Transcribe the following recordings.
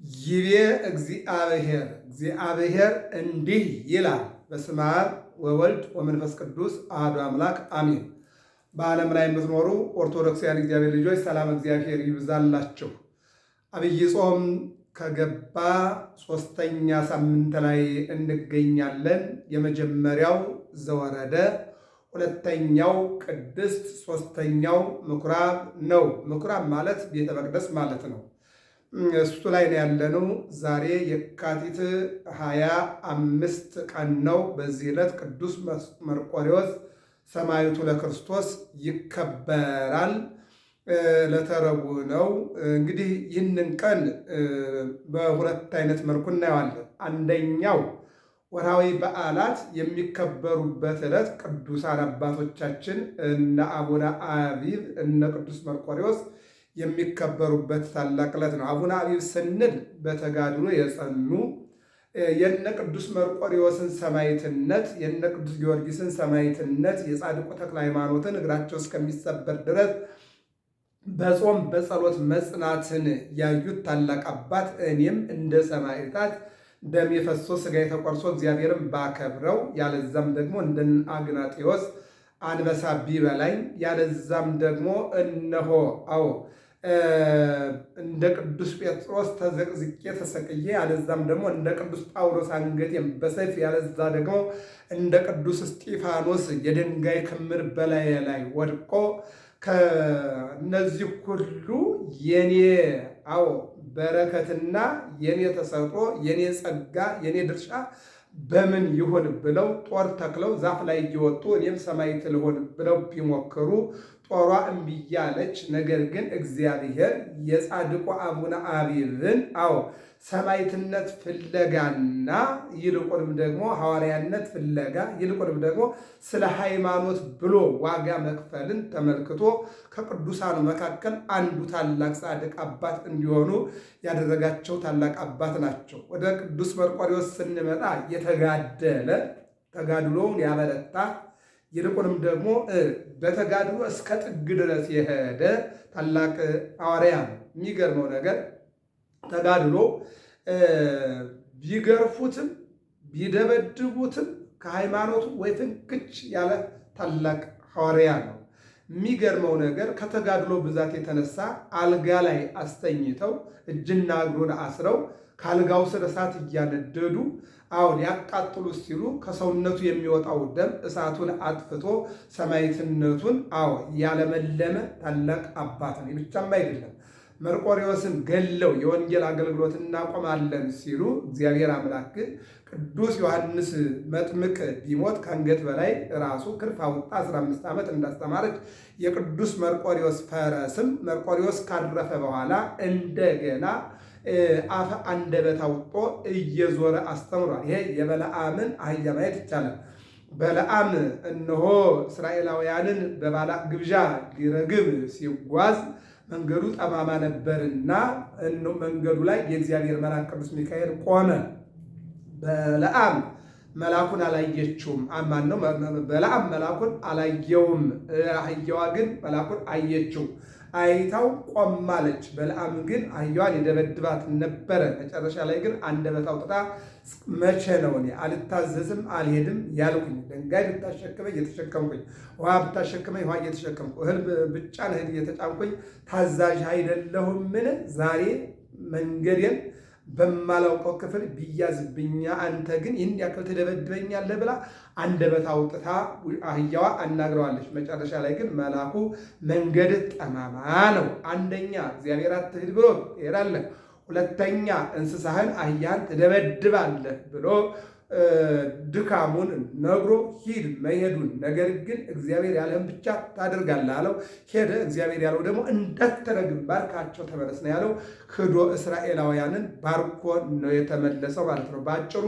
ይቤ እግዚአብሔር እንዲህ ይላል። በስመ አብ ወወልድ ወመንፈስ ቅዱስ አሐዱ አምላክ አሜን። በዓለም ላይ የምትኖሩ ኦርቶዶክሳውያን እግዚአብሔር ልጆች ሰላም እግዚአብሔር ይብዛላችሁ። አብይ ጾም ከገባ ሦስተኛ ሳምንት ላይ እንገኛለን። የመጀመሪያው ዘወረደ፣ ሁለተኛው ቅድስት፣ ሦስተኛው ምኩራብ ነው። ምኩራብ ማለት ቤተ መቅደስ ማለት ነው። እሱ ላይ ነው ያለነው። ዛሬ የካቲት 25 ቀን ነው። በዚህ ዕለት ቅዱስ መርቆሬዎስ ሰማዕቱ ለክርስቶስ ይከበራል። ዕለተ ረቡዕ ነው። እንግዲህ ይህንን ቀን በሁለት አይነት መልኩ እናየዋለን። አንደኛው ወርሃዊ በዓላት የሚከበሩበት ዕለት ቅዱሳን አባቶቻችን እነ አቡነ አቢብ እነ ቅዱስ መርቆሬዎስ የሚከበሩበት ታላቅ ዕለት ነው። አቡነ አቢብ ስንል በተጋድሎ የጸኑ የነ ቅዱስ መርቆሬዎስን ሰማዕትነት የነ ቅዱስ ጊዮርጊስን ሰማዕትነት የጻድቁ ተክለ ሃይማኖትን እግራቸው እስከሚሰበር ድረስ በጾም በጸሎት መጽናትን ያዩት ታላቅ አባት፣ እኔም እንደ ሰማዕታት ደሜ ፈሶ ሥጋዬ ተቆርሶ እግዚአብሔርን ባከብረው፣ ያለዛም ደግሞ እንደ አግናጤዎስ አንበሳ ቢበላኝ፣ ያለዛም ደግሞ እነሆ እንደ ቅዱስ ጴጥሮስ ተዘቅዝቄ ተሰቅዬ፣ ያለዛም ደግሞ እንደ ቅዱስ ጳውሎስ አንገቴን በሰይፍ፣ ያለዛ ደግሞ እንደ ቅዱስ እስጢፋኖስ የድንጋይ ክምር በላዬ ላይ ወድቆ ከእነዚህ ሁሉ የኔ በረከትና የኔ ተሰጥኦ የኔ ጸጋ የኔ ድርሻ በምን ይሆን ብለው ጦር ተክለው ዛፍ ላይ እየወጡ እኔም ሰማዕት ልሆን ብለው ቢሞክሩ ጦሯ እምቢ አለች። ነገር ግን እግዚአብሔር የጻድቁ አቡነ አቢብን ሰማዕትነት ፍለጋና ይልቁንም ደግሞ ሐዋርያነት ፍለጋ ይልቁንም ደግሞ ስለ ሃይማኖት ብሎ ዋጋ መክፈልን ተመልክቶ ከቅዱሳኑ መካከል አንዱ ታላቅ ጻድቅ አባት እንዲሆኑ ያደረጋቸው ታላቅ አባት ናቸው። ወደ ቅዱስ መርቆሬዎስ ስንመጣ የተጋደለ ተጋድሎውን ያበረታ ይልቁንም ደግሞ በተጋድሎ እስከ ጥግ ድረስ የሄደ ታላቅ ሐዋርያ ነው። የሚገርመው ነገር ተጋድሎ ቢገርፉትም ቢደበድቡትም ከሃይማኖቱ ወይ ፍንክች ያለ ታላቅ ሐዋርያ ነው። የሚገርመው ነገር ከተጋድሎ ብዛት የተነሳ አልጋ ላይ አስተኝተው እጅና እግሩን አስረው ከአልጋው ስር እሳት እያነደዱ ሊያቃጥሉ ሲሉ ከሰውነቱ የሚወጣው ደም እሳቱን አጥፍቶ ሰማዕትነቱን ያለመለመ ታላቅ አባት ነው። ብቻም አይደለም፣ መርቆሬዎስን ገለው የወንጌል አገልግሎት እናቆማለን ሲሉ እግዚአብሔር አምላክ ቅዱስ ዮሐንስ መጥምቅ ቢሞት ከአንገት በላይ ራሱ ክንፍ አውጣ 15 ዓመት እንዳስተማረች የቅዱስ መርቆሬዎስ ፈረስም መርቆሬዎስ ካረፈ በኋላ እንደገና አፈ አንደበት አውጦ እየዞረ አስተምሯል። ይሄ የበለዓምን አህያ ማየት ይቻላል። በለዓም እነሆ እስራኤላውያንን በባላቅ ግብዣ ሊረግብ ሲጓዝ መንገዱ ጠማማ ነበርና መንገዱ ላይ የእግዚአብሔር መልአክ ቅዱስ ሚካኤል ቆመ። በለዓም መልአኩን አላየችውም። ማነው? በለዓም መልአኩን አላየውም። አህያዋ ግን መልአኩን አየችው። አይታው ቆማለች። በለዓም ግን አህያዋን የደበድባት ነበረ። መጨረሻ ላይ ግን አንደበት አውጥታ መቼ ነው እኔ አልታዘዝም አልሄድም ያልኩኝ? ድንጋይ ብታሸክመኝ እየተሸከምኩኝ፣ ውሃ ብታሸክመኝ ውሃ እየተሸከምኩ፣ እህል ብጫን እህል እየተጫንኩኝ ታዛዥ አይደለሁምን? ዛሬ መንገዴን በማላውቀው ክፍል ቢያዝብኛ አንተ ግን ይህን ያክል ትደበድበኛለህ ብላ አንደበት አውጥታ አህያዋ አናግረዋለች። መጨረሻ ላይ ግን መልአኩ መንገድህ ጠማማ ነው፣ አንደኛ እግዚአብሔር አትሂድ ብሎ ትሄዳለህ፣ ሁለተኛ እንስሳህን አህያን ትደበድባለህ ብሎ ድካሙን ነግሮ ሂድ መሄዱን፣ ነገር ግን እግዚአብሔር ያለህን ብቻ ታደርጋለህ አለው። ሄደ። እግዚአብሔር ያለው ደግሞ እንዳትረግም ባርካቸው ተመለስ ነው ያለው። ክዶ እስራኤላውያንን ባርኮ ነው የተመለሰው ማለት ነው። በአጭሩ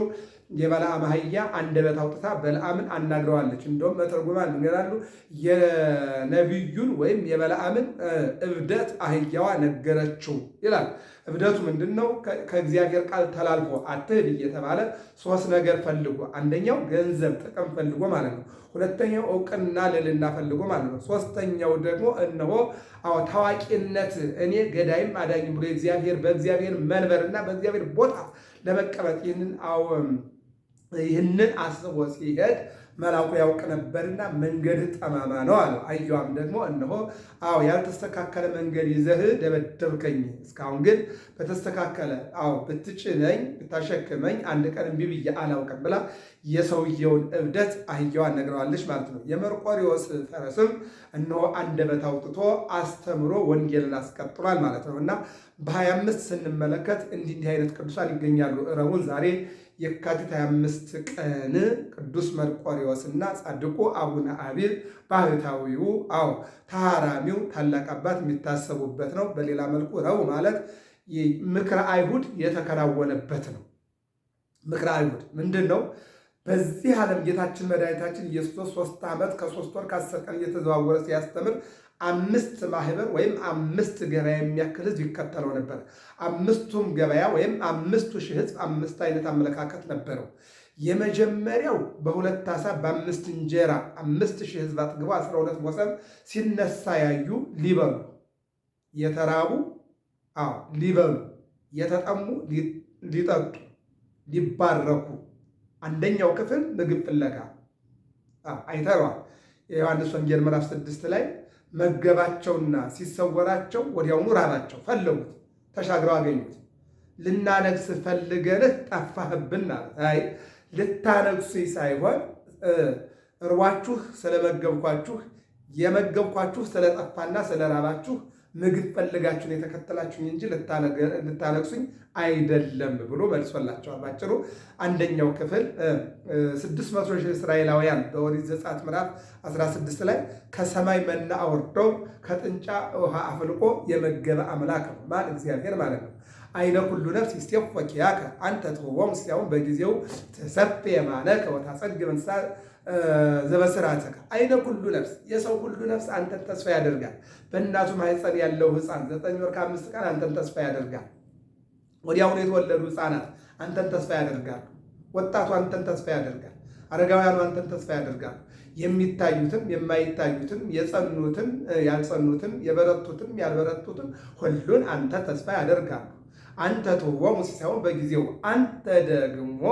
የበለዓም አህያ አንደበት አውጥታ በለዓምን አናግረዋለች። እንደውም መተርጉማን ይላሉ የነቢዩን ወይም የበለዓምን እብደት አህያዋ ነገረችው ይላል። እብደቱ ምንድን ነው? ከእግዚአብሔር ቃል ተላልፎ አትሂድ እየተባለ ሶስት ነገር ፈልጎ፣ አንደኛው ገንዘብ ጥቅም ፈልጎ ማለት ነው። ሁለተኛው እውቅና ልዕልና ፈልጎ ማለት ነው። ሶስተኛው ደግሞ እነሆ ታዋቂነት፣ እኔ ገዳይም አዳኝም ብሎ በእግዚአብሔር መንበርና በእግዚአብሔር ቦታ ለመቀመጥ ይህንን አስቦ ሲሄድ መልአኩ ያውቅ ነበርና መንገድህ ጠማማ ነው አለው። አህያዋም ደግሞ እነሆ ያልተስተካከለ መንገድ ይዘህ ደበደብከኝ፣ እስካሁን ግን በተስተካከለ ብትጭነኝ ብታሸክመኝ አንድ ቀን እምቢ ብዬ አላውቅም ብላ የሰውየውን እብደት አህያዋን ነግረዋለች ማለት ነው። የመርቆሬዎስ ፈረስም እነሆ አንደበት አውጥቶ አስተምሮ ወንጌልን አስቀጥሏል ማለት ነው። እና በ25 ስንመለከት እንዲህ አይነት ቅዱሳን ይገኛሉ። ረቡዕ ዛሬ የካቲት 25 ቀን ቅዱስ መርቆሬዎስና ጻድቁ አቡነ አቢብ ባህታዊው ተሃራሚው ታላቅ አባት የሚታሰቡበት ነው። በሌላ መልኩ ረቡዕ ማለት ምክረ አይሁድ የተከናወነበት ነው። ምክረ አይሁድ ምንድን ነው? በዚህ ዓለም ጌታችን መድኃኒታችን ኢየሱስ ክርስቶስ 3 ዓመት ከ3 ወር ከ10 ቀን እየተዘዋወረ ሲያስተምር 5 ማህበር ወይም 5 ገበያ የሚያክል ህዝብ ይከተለው ነበር። 5ቱም ገበያ ወይም 5,000 ህዝብ 5 አይነት አመለካከት ነበረው። የመጀመሪያው በ2 ዓሣ በ5 እንጀራ 5,000 ህዝብ አጥግቦ 12 ሞሰብ ሲነሳ ያዩ ሊበሉ፣ የተራቡ ሊበሉ፣ የተጠሙ ሊጠጡ፣ ሊባረኩ። አንደኛው ክፍል ምግብ ፍለጋ አይተረዋል። የዮሐንስ ወንጌል ምዕራፍ 6 ላይ መገባቸውና ሲሰወራቸው ወዲያውኑ ራባቸው፣ ፈለጉት፣ ተሻግረው አገኙት። ልናነግስ ፈልገንህ ጠፋህብን አለ። አይ ልታነግሱኝ ሳይሆን እርቧችሁ ስለመገብኳችሁ፣ የመገብኳችሁ ስለጠፋና ስለራባችሁ ምግብ ፈልጋችሁን የተከተላችሁኝ እንጂ ልታነግሱኝ አይደለም ብሎ መልሶላቸዋል። ባጭሩ አንደኛው ክፍል 600 ሺህ እስራኤላውያን በኦሪት ዘጸአት ምዕራፍ 16 ላይ ከሰማይ መና አውርዶ ከጥንጫ ውሃ አፍልቆ የመገበ አምላክ ነው ማለት እግዚአብሔር ማለት ነው። አይነ ኩሉ ነፍስ ይስቴፎ ኪያከ አንተ ትሁቦሙ ሲያውን በጊዜው ተሰፍ የማነከ ወታጸድግ መንሳ ዘበስራተከ። አይነ ኩሉ ነፍስ የሰው ሁሉ ነፍስ አንተን ተስፋ ያደርጋል። በእናቱ ማኅፀን ያለው ሕፃን 9 ወር ከ5 ቀን አንተን ተስፋ ያደርጋል። ወዲያውኑ የተወለዱ ሕፃናት አንተን ተስፋ ያደርጋሉ። ወጣቱ አንተን ተስፋ ያደርጋል። አረጋውያኑ አንተን ተስፋ ያደርጋሉ። የሚታዩትም የማይታዩትም የጸኑትም ያልጸኑትም የበረቱትም ያልበረቱትም ሁሉን አንተ ተስፋ ያደርጋሉ። አንተ ትሁቦሙ ሳይሆን በጊዜው፣ አንተ ደግሞ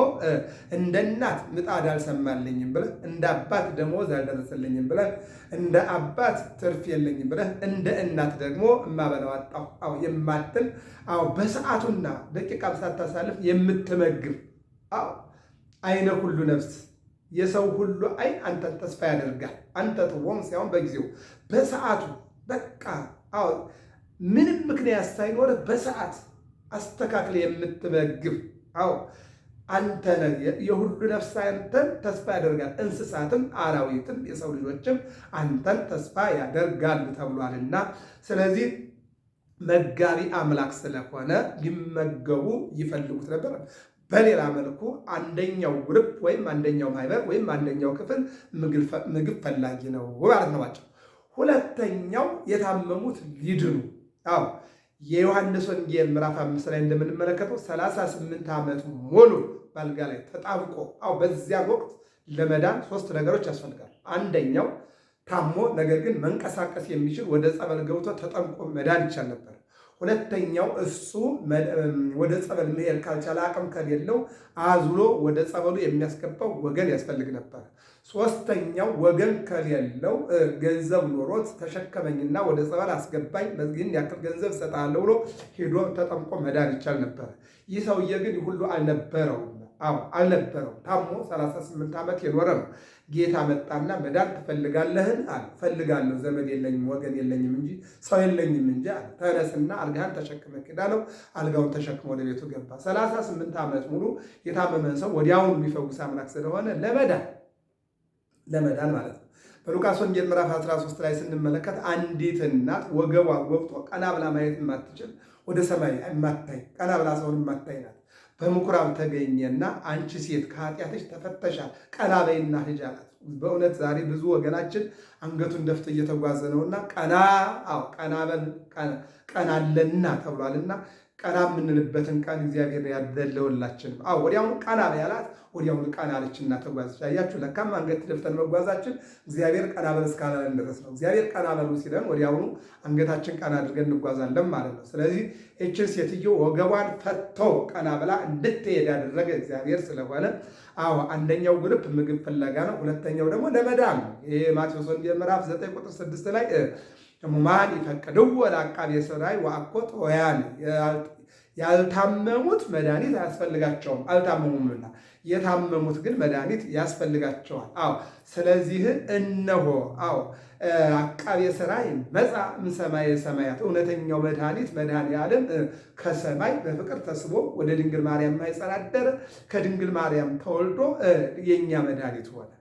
እንደ እናት ምጣድ አልሰማልኝም ብለህ፣ እንደ አባት ደመወዝ አልደረሰልኝም ብለህ፣ እንደ አባት ትርፍ የለኝም ብለህ፣ እንደ እናት ደግሞ እማበላው አጣሁ የማትል በሰዓቱና ደቂቃም ሳታሳልፍ የምትመግብ አይነ ሁሉ ነፍስ የሰው ሁሉ አይን አንተን ተስፋ ያደርጋል። አንተ ትሁቦሙ ሳይሆን በጊዜው፣ በሰዓቱ በቃ ምንም ምክንያት ሳይኖርህ በሰዓት አስተካክለ የምትመግብ አንተ ነህ። የሁሉ ነፍስ አንተን ተስፋ ያደርጋል። እንስሳትም አራዊትም የሰው ልጆችም አንተን ተስፋ ያደርጋሉ ተብሏልና፣ ስለዚህ መጋቢ አምላክ ስለሆነ ሊመገቡ ይፈልጉት ነበር። በሌላ መልኩ አንደኛው ግሩፕ ወይም አንደኛው ማህበር ወይም አንደኛው ክፍል ምግብ ፈላጊ ነው ማለት ነው። ሁለተኛው የታመሙት ሊድኑ የዮሐንስ ወንጌል ምዕራፍ 5 ላይ እንደምንመለከተው 38 ዓመት ሙሉ ባልጋ ላይ ተጣብቆ በዚያ ወቅት ለመዳን 3 ነገሮች ያስፈልጋሉ። አንደኛው ታሞ ነገር ግን መንቀሳቀስ የሚችል ወደ ጸበል ገብቶ ተጠምቆ መዳን ይቻል ነበር። ሁለተኛው እሱ ወደ ጸበል መሄድ ካልቻለ አቅም ከሌለው አዝሎ ወደ ጸበሉ የሚያስገባው ወገን ያስፈልግ ነበር። ሶስተኛው ወገን ከሌለው ገንዘብ ኖሮት ተሸከመኝና ወደ ጸበል አስገባኝ በዚህን ያክል ገንዘብ እሰጥሃለሁ ብሎ ሄዶ ተጠምቆ መዳን ይቻል ነበር። ይህ ሰውዬ ግን ሁሉ አልነበረውም። ታሞ 38 ዓመት የኖረ ነው። ጌታ መጣና መዳን ትፈልጋለህን አለ። ፈልጋለሁ፣ ዘመድ የለኝም ወገን የለኝም እንጂ ሰው የለኝም እንጂ አለ። ተነስና አልጋህን ተሸክመ ሂድ አለው። አልጋውን ተሸክመ ወደ ቤቱ ገባ። 38 ዓመት ሙሉ የታመመን ሰው ወዲያውኑ የሚፈውስ አምላክ ስለሆነ ለመዳን ማለት ነው። በሉቃስ ወንጌል ምዕራፍ 13 ላይ ስንመለከት አንዲት እናት ወገቧ ጎብጦ ቀና ብላ ማየት የማትችል ወደ ሰማይ የማታይ ቀና ብላ ሰውን የማታይ ናት። በምኩራብ ተገኘና አንቺ ሴት ከኃጢአትሽ ተፈተሻል፣ ቀና በይና ሂጂ አላት። በእውነት ዛሬ ብዙ ወገናችን አንገቱን ደፍቶ እየተጓዘ ነውና ቀና አለና ተብሏልና ቀና የምንልበትን ቀን እግዚአብሔር ያደለውላችንም። ወዲያውኑ ቀና ያላት ወዲያውኑ ቀና አለችና ተጓዘች። አያችሁ፣ ለካም አንገት ደፍተን መጓዛችን እግዚአብሔር ቀና በል እስካላለን ድረስ ነው። እግዚአብሔር ቀና በሉ ሲለን ወዲያውኑ አንገታችን ቀና አድርገን እንጓዛለን ማለት ነው። ስለዚህ ይህችን ሴትዮ ወገቧን ፈቶ ቀና ብላ እንድትሄድ ያደረገ እግዚአብሔር ስለሆነ አንደኛው ግሩፕ ምግብ ፍለጋ ነው። ሁለተኛው ደግሞ ለመዳን ነው። ይሄ ማቴዎስ ወንጌል ምዕራፍ 9 ቁጥር 6 ላይ ሕሙማን ይፈቅድዎ ለዐቃቤ ሥራይ ወአኮት ወያን፣ ያልታመሙት መድኃኒት አያስፈልጋቸውም አልታመሙምና፣ የታመሙት ግን መድኃኒት ያስፈልጋቸዋል። ስለዚህ እነሆ ዐቃቤ ሥራይ መጻ እምሰማየ ሰማያት፣ እውነተኛው መድኃኒት መድኃኔዓለም ከሰማይ በፍቅር ተስቦ ወደ ድንግል ማርያም ማኅፀን አደረ፣ ከድንግል ማርያም ተወልዶ የእኛ መድኃኒት ሆነ።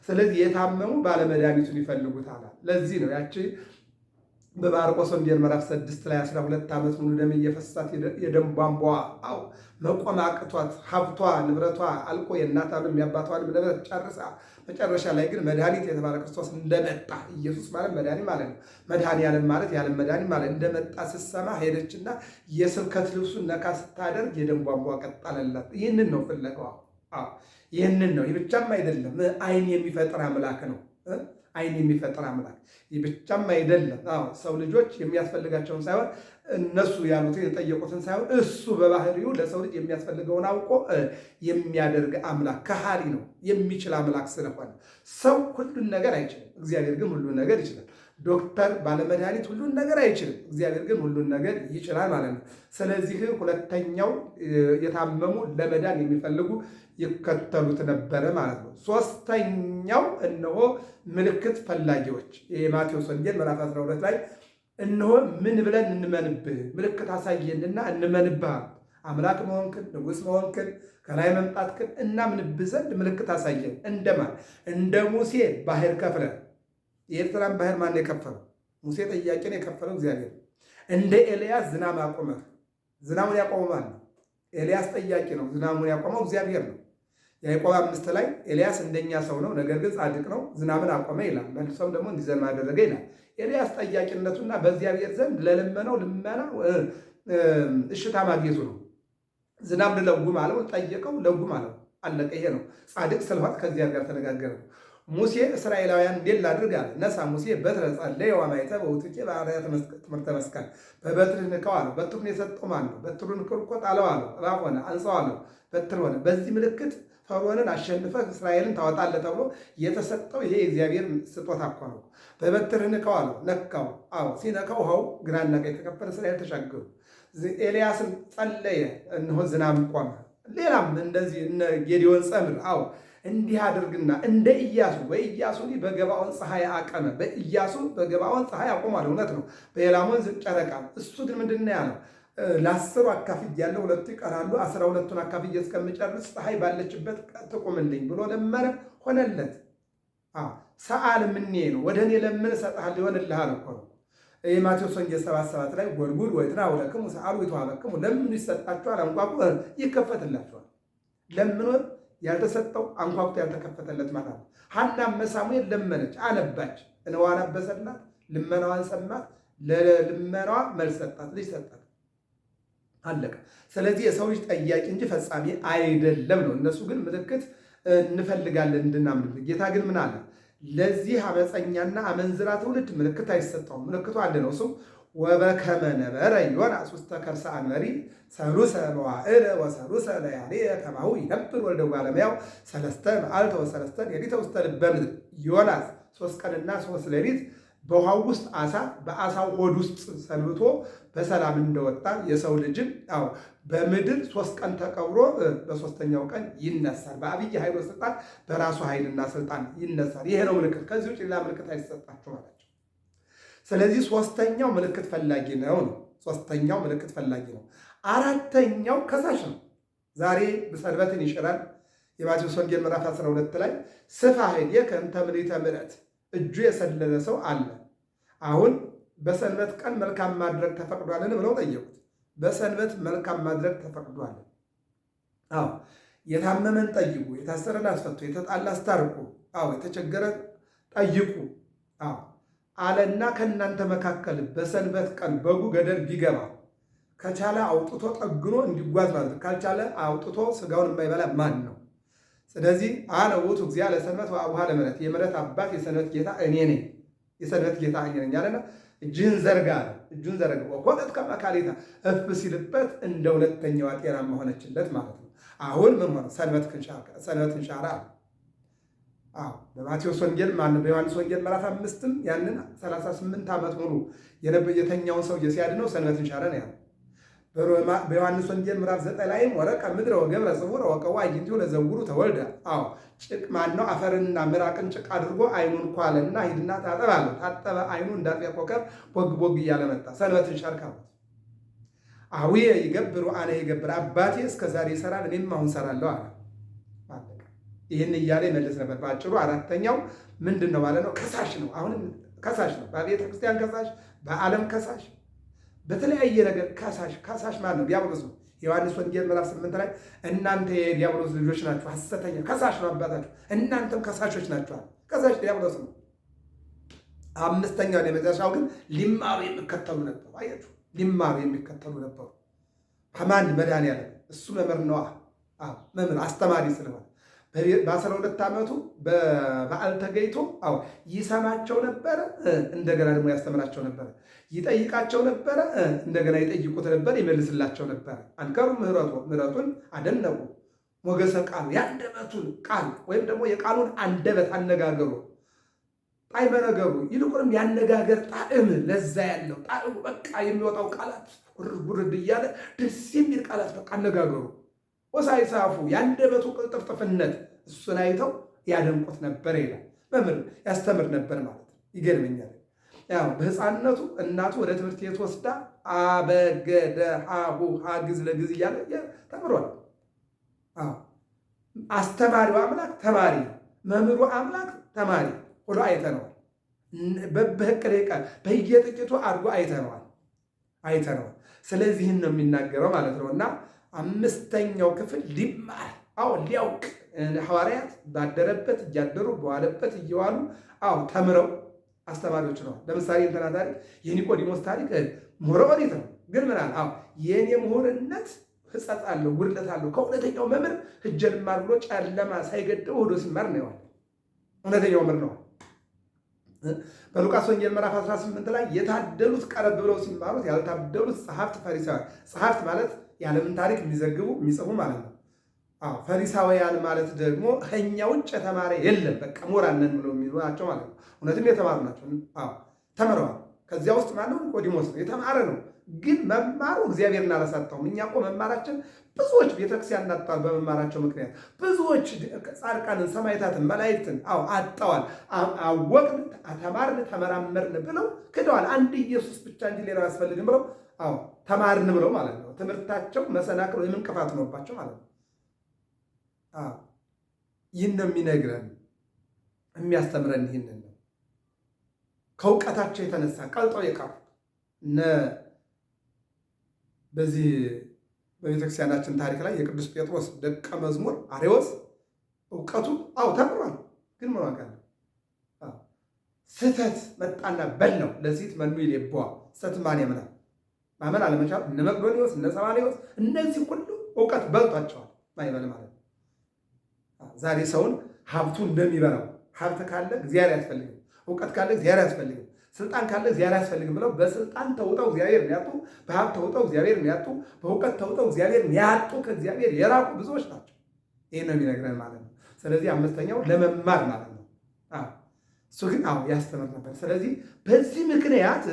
ስለዚህ የታመሙ ባለመድኃኒቱን ይፈልጉታል። ለዚህ ነው ያቺ በማርቆስ ወንጌል ምዕራፍ 6 ላይ 12 ዓመት ሙሉ ደም እየፈሰሳት የደም ቧንቧ መቆም አቅቷት ሀብቷ ንብረቷ አልቆ የእናቷንም የአባቷንም ንብረት ጨርሳ መጨረሻ ላይ ግን መድኃኒት የተባለ ክርስቶስ እንደመጣ፣ ኢየሱስ ማለት መድኃኒት ማለት ነው። መድኃኔዓለም ማለት ያለም መድኃኒት ማለት እንደመጣ ስትሰማ ሄደችና የስብከት ልብሱን ነካ ስታደርግ የደም ቧንቧ ቀጠለላት። ይህንን ነው ፍለጋዋ። ይህንን ነው። ይህ ብቻም አይደለም፣ ዓይን የሚፈጥር አምላክ ነው። ዓይን የሚፈጥር አምላክ ብቻም አይደለም። ሰው ልጆች የሚያስፈልጋቸውን ሳይሆን እነሱ ያሉትን የጠየቁትን ሳይሆን እሱ በባህሪው ለሰው ልጅ የሚያስፈልገውን አውቆ የሚያደርግ አምላክ ከሃሊ ነው። የሚችል አምላክ ስለሆነ ሰው ሁሉን ነገር አይችልም፣ እግዚአብሔር ግን ሁሉን ነገር ይችላል። ዶክተር ባለመድኃኒት ሁሉን ነገር አይችልም፣ እግዚአብሔር ግን ሁሉን ነገር ይችላል ማለት ነው። ስለዚህ ሁለተኛው የታመሙ ለመዳን የሚፈልጉ ይከተሉት ነበረ ማለት ነው። ሶስተኛው እነሆ ምልክት ፈላጊዎች የማቴዎስ ወንጌል ምዕራፍ 12 ላይ እነሆ ምን ብለን እንመንብህ፣ ምልክት አሳየንና እንመንብህ፣ አምላክ መሆንክን ንጉሥ መሆንክን ከላይ መምጣትክን እናምንብህ ዘንድ ምልክት አሳየን። እንደማን እንደ ሙሴ ባህር ከፍለ። የኤርትራን ባህር ማን የከፈለው? ሙሴ ጠያቂን የከፈለው እግዚአብሔር። እንደ ኤልያስ ዝናብ አቆመህ። ዝናቡን ያቆመው ማን ነው? ኤልያስ ጠያቂ ነው። ዝናቡን ያቆመው እግዚአብሔር ነው። ያዕቆብ 5 ላይ ኤልያስ እንደኛ ሰው ነው፣ ነገር ግን ጻድቅ ነው፣ ዝናብን አቆመ ይላል። መልሶም ደግሞ እንዲዘንብ አደረገ ይላል። ኤልያስ ጠያቂነቱና በእግዚአብሔር ዘንድ ለለመነው ልመና እሽታ ማግኘቱ ነው። ዝናብ ልለጉም አለው፣ ጠየቀው፣ ለጉም አለው። አለቀ። ይሄ ነው ጻድቅ ስለሆነ ከእግዚአብሔር ጋር ተነጋገረ። ሙሴ እስራኤላውያን እንዴት ላድርግ አለ። ነሳ ሙሴ በትረ ጸለየ ወማይተ በውትቄ በአርአያ ትምህርተ መስቀል፣ በበትርህ ንካው አለው። በትሩን የሰጠው ማን ነው? በትሩን እኮ ጣለው አለው። እባብ ሆነ፣ አንሳው አለው። በትር ሆነ። በዚህ ምልክት ፈርዖንን አሸንፈህ እስራኤልን ታወጣለህ ተብሎ የተሰጠው ይሄ የእግዚአብሔር ስጦታ እኮ ነው። በበትርህ ንካው አለው። ነካው። ሲነካው ውሃው ግራና ቀኝ ተከፈለ፣ እስራኤል ተሻገሩ። ኤልያስም ጸለየ፣ እነሆ ዝናብ ቆመ። ሌላም እንደዚህ እነ ጌዲዮን ጸምር እንዲህ አድርግና እንደ ኢያሱ በኢያሱ በገባዖን ፀሐይ አቀመ። በኢያሱ በገባዖን ፀሐይ አቆማል። እውነት ነው። በኤላም ወንዝ ጨረቃ። እሱ ግን ምንድን ነው ያለው? ለ10 አካፍያለሁ፣ 2 ይቀራሉ፣ 12ቱን አካፍዬ እስከምጨርስ ፀሐይ ባለችበት ትቁምልኝ ብሎ ለመነ፣ ሆነለት። ሰአል ምኔ ነው፣ ወደ እኔ ለምን እሰጥሃለሁ ይሆንልሃል እኮ ነው። የማቴዎስ ወንጌል 7:7 ላይ ጎልጉል ወይትናው ለክሙ ሰአሉ ይተዋበክሙ፣ ለምኑ ይሰጣችኋል፣ አንኳኩ ይከፈትላችኋል። ለምኑ ያልተሰጠው አንኳኩቶ ያልተከፈተለት ማለት ነው። ሐናም ሳሙኤል ለመነች፣ አነባች፣ እንባዋን አበሰላት፣ ልመናዋን ሰማት፣ ለልመናዋ መልስ ሰጣት፣ ልጅ ሰጣት። አለቀ። ስለዚህ የሰው ልጅ ጠያቂ እንጂ ፈጻሚ አይደለም ነው። እነሱ ግን ምልክት እንፈልጋለን እንድናምንበት። ጌታ ግን ምን አለ? ለዚህ አመፀኛና አመንዝራ ትውልድ ምልክት አይሰጠውም። ምልክቱ አንድ ነው። እሱም ወበከመ ነበረ ዮናስ ውስተ ከርሰ አንበሪ ሰሉሰ መዋዕለ ወሰሉሰ ለያልየ ከማሁ ይነብር ወልደ እጓለ እመሕያው 3 መዓልተ ወ3 ሌሊተ ውስተ ልበ ምድር። ዮናስ 3 ቀንና 3 ሌሊት በውሃው ውስጥ አሳ በአሳው ሆድ ውስጥ ሰንብቶ በሰላም እንደወጣ የሰው ልጅም በምድር 3 ቀን ተቀብሮ በ3ኛው ቀን ይነሳል። በአብይ ኃይል ስልጣን በራሱ ኃይልና ስልጣን ይነሳል። ይሄ ነው ምልክት። ከዚህ ውጭ ሌላ ምልክት አይሰጣችሁ አላቸው። ስለዚህ 3ኛው ምልክት ፈላጊ ነው። 3ኛው ምልክት ፈላጊ ነው። 4ኛው ከሳሽ ነው። ዛሬ ሰንበትን ይሽራል። የማቴዎስ ወንጌል ምዕራፍ 12 ላይ ስፋ ሄድየ ከእንተ ምልዕተ ምሕረት፣ እጁ የሰለለ ሰው አለ። አሁን በሰንበት ቀን መልካም ማድረግ ተፈቅዷልን ብለው ጠየቁት። በሰንበት መልካም ማድረግ ተፈቅዷል። የታመመን ጠይቁ፣ የታሰረን አስፈቱ፣ የተጣላ አስታርቁ፣ የተቸገረ ጠይቁ አለና ከእናንተ መካከል በሰንበት ቀን በጉ ገደል ቢገባ ከቻለ አውጥቶ ጠግኖ እንዲጓዝ ማለት ነው። ካልቻለ አውጥቶ ስጋውን የማይበላ ማን ነው? ስለዚህ አነ ውእቱ እግዚአ ለሰንበት ወአቡሃ ለምሕረት፣ የምሕረት አባት የሰንበት ጌታ እኔ ነኝ፣ የሰንበት ጌታ እኔ ነኝ አለና እጅህን ዘርጋ አለ። እጁን ዘረጋ ወኮነት ከመካሊታ እፍ ሲልበት እንደ ሁለተኛዋ ጤናማ ሆነችለት ማለት ነው። አሁን ምን ሆነ? ሰንበትን ሻረ። በማቴዎስ ወንጌል በዮሐንስ ወንጌል ምዕራፍ 5ም ያንን 38 ዓመት ሙሉ የተኛውን ሰው ሲያድነው ሰንበትን ሻረ ነው ያለው። በዮሐንስ ወንጌል ምዕራፍ 9 ላይም ወረቀ ምድረ ወገብረ ጽቡረ ወቀዋ አዕይንቲሁ ለዘውሩ ተወልደ። ጭቅ ማነው አፈርንና ምራቅን ጭቅ አድርጎ አይኑን ኳለና ሂድና ታጠብ አለው። ታጠበ። አይኑ እንዳጥቢያ ኮከብ ቦግ ቦግ እያለ መጣ። ሰንበትን ሻርክ አሉት። አቡየ ይገብር ወአነ ይገብር፣ አባቴ እስከዛሬ ይሰራል እኔም አሁን እሰራለሁ አለ። ይህን እያለ ይመልስ ነበር። በአጭሩ አራተኛው ምንድን ነው ማለት ነው? ከሳሽ ነው። አሁንም ከሳሽ ነው። በቤተ ክርስቲያን ከሳሽ፣ በዓለም ከሳሽ፣ በተለያየ ነገር ከሳሽ ማለት ነው ዲያብሎስ ነው። ዮሐንስ ወንጌል ምዕራፍ 8 ላይ እናንተ የዲያብሎስ ልጆች ናችሁ፣ ሐሰተኛ ከሳሽ ነው አባታችሁ፣ እናንተም ከሳሾች ናችኋል። ከሳሽ ዲያብሎስ ነው። አምስተኛው የመጨረሻው ግን ሊማሩ የሚከተሉ ነበሩ። አያችሁ፣ ሊማሩ የሚከተሉ ነበሩ። ከማን? መድኃኒዓለም። እሱ መምህር ነዋ። መምህር አስተማሪ ስለሆነ በ12 ዓመቱ በበዓል ተገኝቶ ይሰማቸው ነበረ። እንደገና ደግሞ ያስተምራቸው ነበረ። ይጠይቃቸው ነበረ። እንደገና ይጠይቁት ነበር፣ ይመልስላቸው ነበረ። አንከሩ ምሕረቱን አደነቁ። ሞገሰ ቃሉ የአንደበቱን ቃል ወይም ደግሞ የቃሉን አንደበት አነጋገሩ፣ ጣዕመ ነገሩ፣ ይልቁንም ያነጋገር ጣዕም ለዛ ያለው ጣዕሙ በቃ የሚወጣው ቃላት ጉርድ እያለ ደስ የሚል ቃላት በቃ አነጋገሩ ወሳይሳፉ የአንደበቱ ቅልጥፍጥፍነት እሱን አይተው ያደንቁት ነበር ይላል። መምህር ያስተምር ነበር ማለት ነው። ይገርመኛል። ያው በሕፃንነቱ እናቱ ወደ ትምህርት ቤት ወስዳ አበገደ ሀሁ ሀግዝ ለግዝ እያለ ተምሯል። አስተማሪው አምላክ ተማሪ፣ መምህሩ አምላክ ተማሪ ሆኖ አይተነዋል። በየጥቂቱ አድርጎ አይተነዋል። ስለዚህን ነው የሚናገረው ማለት ነው። እና አምስተኛው ክፍል ሊማር ሊያውቅ ሐዋርያት ባደረበት እያደሩ በዋለበት እየዋሉ ተምረው አስተማሪዎች ነው። ለምሳሌ እንትና ታሪክ የኒቆዲሞስ ታሪክ ምሁረ ኦሪት ነው። ግን ምን አለ? የእኔ ምሁርነት ሕጸጽ አለው፣ ጉድለት አለው። ከእውነተኛው መምህር ሂጄ ልማር ብሎ ጨለማ ሳይገድበው ሄዶ ሲማር ነው የዋለ። እውነተኛው መምህር ነው። በሉቃስ ወንጌል ምዕራፍ 18 ላይ የታደሉት ቀረብ ብለው ሲማሩት፣ ያልታደሉት ጸሐፍት ፈሪሳውያን። ጸሐፍት ማለት የዓለምን ታሪክ የሚዘግቡ የሚጽፉ ማለት ነው። ፈሪሳውያን ማለት ደግሞ ከእኛ ውጭ የተማረ የለም በቃ ምሁራን ነን ብለው የሚሉ ናቸው ማለት ነው። እውነትም የተማሩ ናቸው። ተምረዋል። ከዚያ ውስጥ ማነው? ኒቆዲሞስ ነው። የተማረ ነው። ግን መማሩ እግዚአብሔርን አላሳጣውም። እኛ እኮ መማራችን ብዙዎች ቤተክርስቲያን እናጣል። በመማራቸው ምክንያት ብዙዎች ጻድቃንን፣ ሰማዕታትን፣ መላእክትን አጠዋል። አወቅን፣ ተማርን፣ ተመራመርን ብለው ክደዋል። አንድ ኢየሱስ ብቻ እንጂ ሌላው አያስፈልግም ብለው ተማርን ብለው ማለት ነው። ትምህርታቸው መሰናክል ወይም እንቅፋት ሆኖባቸው ማለት ነው። ይህን ነው የሚነግረን፣ የሚያስተምረን ይህንን ነው። ከእውቀታቸው የተነሳ ቀልጠው የቀሩ በዚህ በቤተክርስቲያናችን ታሪክ ላይ የቅዱስ ጴጥሮስ ደቀ መዝሙር አርዮስ እውቀቱ ተምሯል። ግን ምን ዋጋ አለው? ስህተት መጣና በላው። ለሴት መኑ ይሌባዋ ስህተት ማን ያምናል? ማመን አለመቻል እነ መቅዶኒዎስ እነ ሰማንዮስ እነዚህ ሁሉ እውቀት በልጧቸዋል። ማይበል ማለት ነው። ዛሬ ሰውን ሀብቱ እንደሚበላው ሀብት ካለ እግዚአብሔር አያስፈልግም፣ እውቀት ካለ እግዚአብሔር አያስፈልግም፣ ስልጣን ካለ እግዚአብሔር አያስፈልግም ብለው በስልጣን ተውጠው እግዚአብሔር ያጡ፣ በሀብት ተውጠው እግዚአብሔር ያጡ፣ በእውቀት ተውጠው እግዚአብሔር ያጡ፣ ከእግዚአብሔር የራቁ ብዙዎች ናቸው። ይህ ነው የሚነግረን ማለት ነው። ስለዚህ አምስተኛው ለመማር ማለት ነው። እሱ ግን ያስተምር ነበር። ስለዚህ በዚህ ምክንያት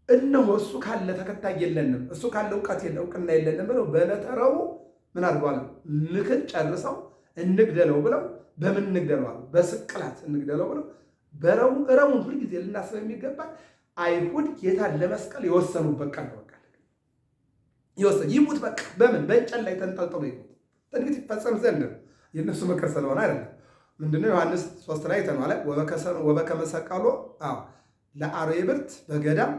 እነሆ እሱ ካለ ተከታይ የለንም፣ እሱ ካለ እውቅና የለንም ብለው በዕለተ ረቡዕ ምን አድርገዋል? ምክር ጨርሰው እንግደለው ብለው በምን እንግደለው አሉ? በስቅላት እንግደለው ብለው ረቡዕን ሁልጊዜ ልናስብ የሚገባ አይሁድ ጌታን ለመስቀል የወሰኑበት ቀን ነው። ይሙት በቃ በምን በእንጨት ላይ ተንጠልጥሎ ይሙት፣ ትንቢት ይፈጸም ዘንድ ነው። የእነሱ ምክር ስለሆነ አይደለም። ምንድነው? ዮሐንስ 3 ላይ ተኗለ ወበከመ ሰቀሎ ለአርዌ ብርት በገዳም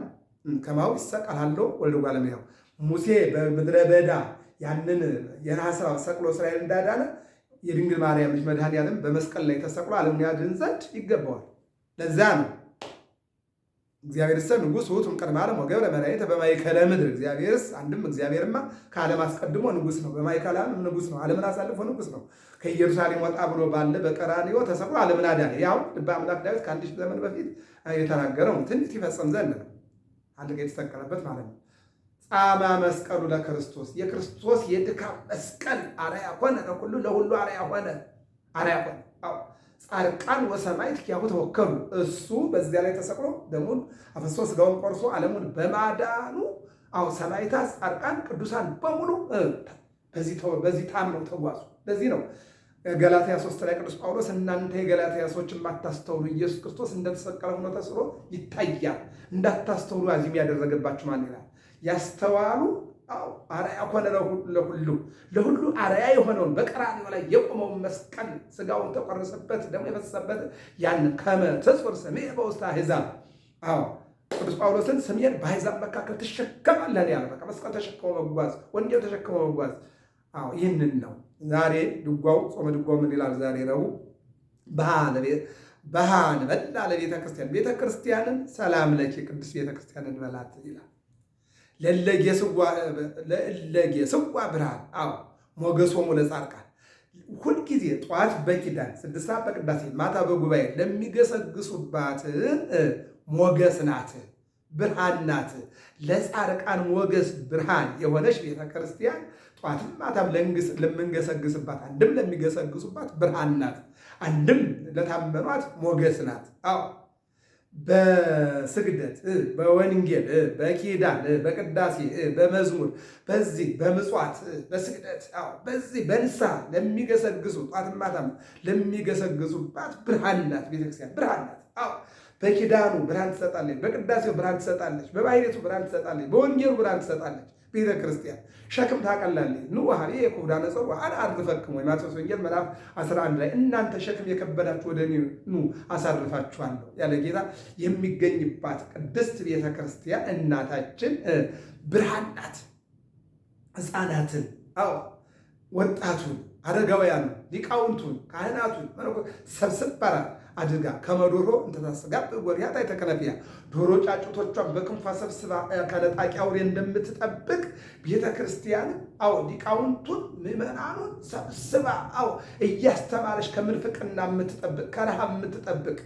ከማው ይሰቀላለው ወልደ እጓለ እመሕያው። ሙሴ በምድረ በዳ ያንን የነሐስ እባብ ሰቅሎ እስራኤል እንዳዳነ የድንግል ማርያም ልጅ መድኃኔዓለም በመስቀል ላይ ተሰቅሎ ዓለምን ያድን ዘንድ ይገባዋል። ለዛ ነው እግዚአብሔርሰ ንጉሥ ውእቱ እምቅድመ ዓለም ወገብረ መድኃኒተ በማእከለ ምድር። እግዚአብሔርስ አንድም እግዚአብሔርማ ከዓለም አስቀድሞ ንጉሥ ነው፣ በማእከለ ዓለም ንጉሥ ነው፣ ዓለምን አሳልፎ ንጉሥ ነው። ከኢየሩሳሌም ወጣ ብሎ ባለ በቀራንዮ ተሰቅሎ ዓለምን አዳነ። ያው ልበ አምላክ ዳዊት ከአንድ ሺህ ዘመን በፊት የተናገረው ትንቢት ይፈጸም ዘንድ ነው። አንድ ቀን የተሰቀለበት ማለት ነው። ጻማ መስቀሉ ለክርስቶስ የክርስቶስ የድካም መስቀል አርአያ ሆነ ለሁሉ ለሁሉ አርአያ ሆነ። ጻድቃን ወሰማዕት ኪያሁ ተወከሉ። እሱ በዚያ ላይ ተሰቅሎ ደሙን አፍስሶ ሥጋውን ቆርሶ ዓለሙን በማዳኑ ሰማዕታት፣ ጻድቃን፣ ቅዱሳን በሙሉ በዚህ ታምነው ተጓዙ። ለዚህ ነው ገላትያ 3 ላይ ቅዱስ ጳውሎስ እናንተ የገላትያ ሰዎች የማታስተውሉ ኢየሱስ ክርስቶስ እንደተሰቀለ ሆኖ ተስሎ ይታያል፣ እንዳታስተውሉ አዚም ያደረገባችሁ ማን ይላል? ያስተዋሉ አርአያ ሆነ ለሁሉ አርአያ የሆነውን በቀራንዮ ላይ የቆመውን መስቀል ሥጋውን ተቆረሰበት ደሙ የፈሰሰበት ያን ከመ ትጽር ስሜ በውስተ አሕዛብ። ቅዱስ ጳውሎስን ስሜን በአሕዛብ መካከል ትሸከማለህ ያለ በቃ መስቀል ተሸክሞ መጓዝ፣ ወንጌል ተሸክሞ መጓዝ። ይህንን ነው ዛሬ ድጓው ጾመ ድጓው ምን ይላል? ዛሬ ረቡዕ በሃን በላ ለቤተ ክርስቲያን ቤተ ክርስቲያንን ሰላም ለኪ ቅዱስ ቤተ ክርስቲያንን በላት ይላል። ለእለጌስዋ ብርሃን ሞገሶሙ ለጻድቃን ሁልጊዜ ጠዋት በኪዳን 6 ሰዓት በቅዳሴ ማታ በጉባኤ ለሚገሰግሱባት ሞገስ ናት፣ ብርሃን ናት። ለጻድቃን ሞገስ ብርሃን የሆነች ቤተ ክርስቲያን ጠዋትም ማታም ለምንገሰግስባት አንድም ለሚገሰግሱባት ብርሃን ናት፣ አንድም ለታመኗት ሞገስ ናት። በስግደት በወንጌል በኪዳን በቅዳሴ በመዝሙር በዚህ በምጽዋት በስግደት በዚህ በንስሐ ለሚገሰግሱ ጧትም ማታም ለሚገሰግሱባት ብርሃን ናት ቤተክርስቲያን፣ ብርሃን ናት። በኪዳኑ ብርሃን ትሰጣለች፣ በቅዳሴው ብርሃን ትሰጣለች፣ በማኅሌቱ ብርሃን ትሰጣለች፣ በወንጌሉ ብርሃን ትሰጣለች። ቤተ ክርስቲያን ሸክም ታቀላለች። ኑ ሀቤ ኩዳነ ጸሩ አነ አርፈክሙ ማቴዎስ ወንጌል ምዕራፍ 11 ላይ እናንተ ሸክም የከበዳችሁ ወደ እኔ ኑ አሳርፋችኋለሁ ያለ ጌታ የሚገኝባት ቅድስት ቤተ ክርስቲያን እናታችን ብርሃን ናት። ሕፃናትን ወጣቱን፣ አረጋውያኑ፣ ሊቃውንቱን፣ ካህናቱን ሰብስብ አድርጋ ከመዶሮ እንተታስጋብ ጎሪያት አይተከነፊያ ዶሮ ጫጩቶቿን በክንፏ ሰብስባ ከነጣቂ አውሬ እንደምትጠብቅ ቤተ ክርስቲያን ሊቃውንቱን ምዕመናኑን ሰብስባ እያስተማረች ከምንፍቅና የምትጠብቅ ከረሃብ የምትጠብቅ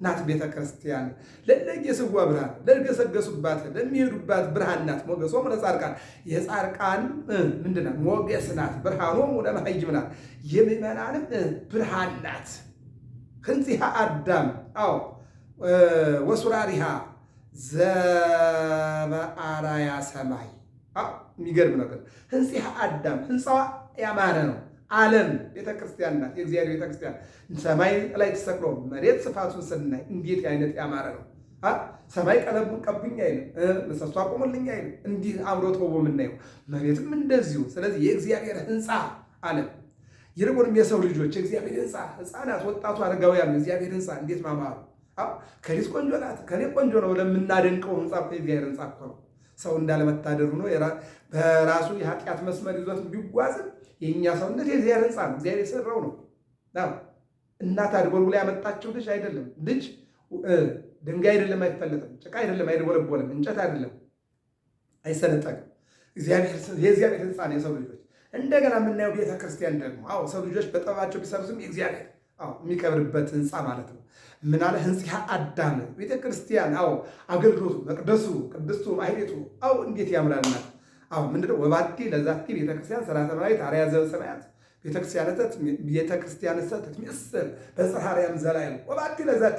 ናት ቤተ ክርስቲያን። ለእለጌስዋ ብርሃን ለገሰገሱባት ለሚሄዱባት ብርሃን ናት። ሞገሶሙ ለጻድቃን የጻድቃን ምንድን ናት? ሞገስ ናት። ብርሃኖሙ ለመሃይም ናት። የምዕመናንም ብርሃን ናት። ህንፂሃ አዳም ወሱራሪሃ ዘበአራያ ሰማይ። የሚገርም ነገር ህንፂሃ አዳም ህንፃዋ ያማረ ነው። ዓለም ቤተክርስቲያን ናት። የእግዚአብሔር ቤተክርስቲያን ሰማይ ላይ ተሰቅሎ መሬት ስፋቱን ስናይ እንዴት አይነት ያማረ ነው። ሰማይ ቀለሙን ቀቡኝ አይልም፣ ምሰሶ አቁሙልኝ አይልም። እንዲህ አምሮ ተውቦ የምናየው መሬትም እንደዚሁ። ስለዚህ የእግዚአብሔር ህንፃ ዓለም ይልቁንም የሰው ልጆች የእግዚአብሔር ህንፃ ህፃናት፣ ወጣቱ፣ አረጋውያን የእግዚአብሔር ህንፃ እንዴት ማማሩ። ከሊት ቆንጆ ናት፣ ከኔ ቆንጆ ነው ለምናደንቀው ህንፃ የእግዚአብሔር ህንፃ እኮ ነው። ሰው እንዳለመታደሩ ነው በራሱ የኃጢአት መስመር ይዞት ቢጓዝም የእኛ ሰውነት የእግዚአብሔር ህንፃ ነው። እግዚአብሔር የሰራው ነው። እናት አድጎልጉላ ያመጣችው ልጅ አይደለም። ልጅ ድንጋይ አይደለም አይፈለጥም፣ ጭቃ አይደለም አይደወለቦልም፣ እንጨት አይደለም አይሰነጠቅም። የእግዚአብሔር ህንፃ ነው የሰው ልጆች። እንደገና የምናየው ቤተ ክርስቲያን ደግሞ ሰው ልጆች በጠባቸው ቢሰርሱም የእግዚአብሔር የሚከብርበት ህንፃ ማለት ነው። ምን አለ? ህንፂሃ አዳም ቤተ ክርስቲያን አገልግሎቱ፣ መቅደሱ፣ ቅድስቱ፣ ማኅሌቱ እንዴት ያምራልናት። ምንድነው? ወባቲ ለዛቲ ቤተክርስቲያን ሥርዓተ መላእክት አርአያ ዘበሰማያት ቤተክርስቲያን ትትመሰል በጽርሐ አርያም ዘላለም ወባቲ ለዛቲ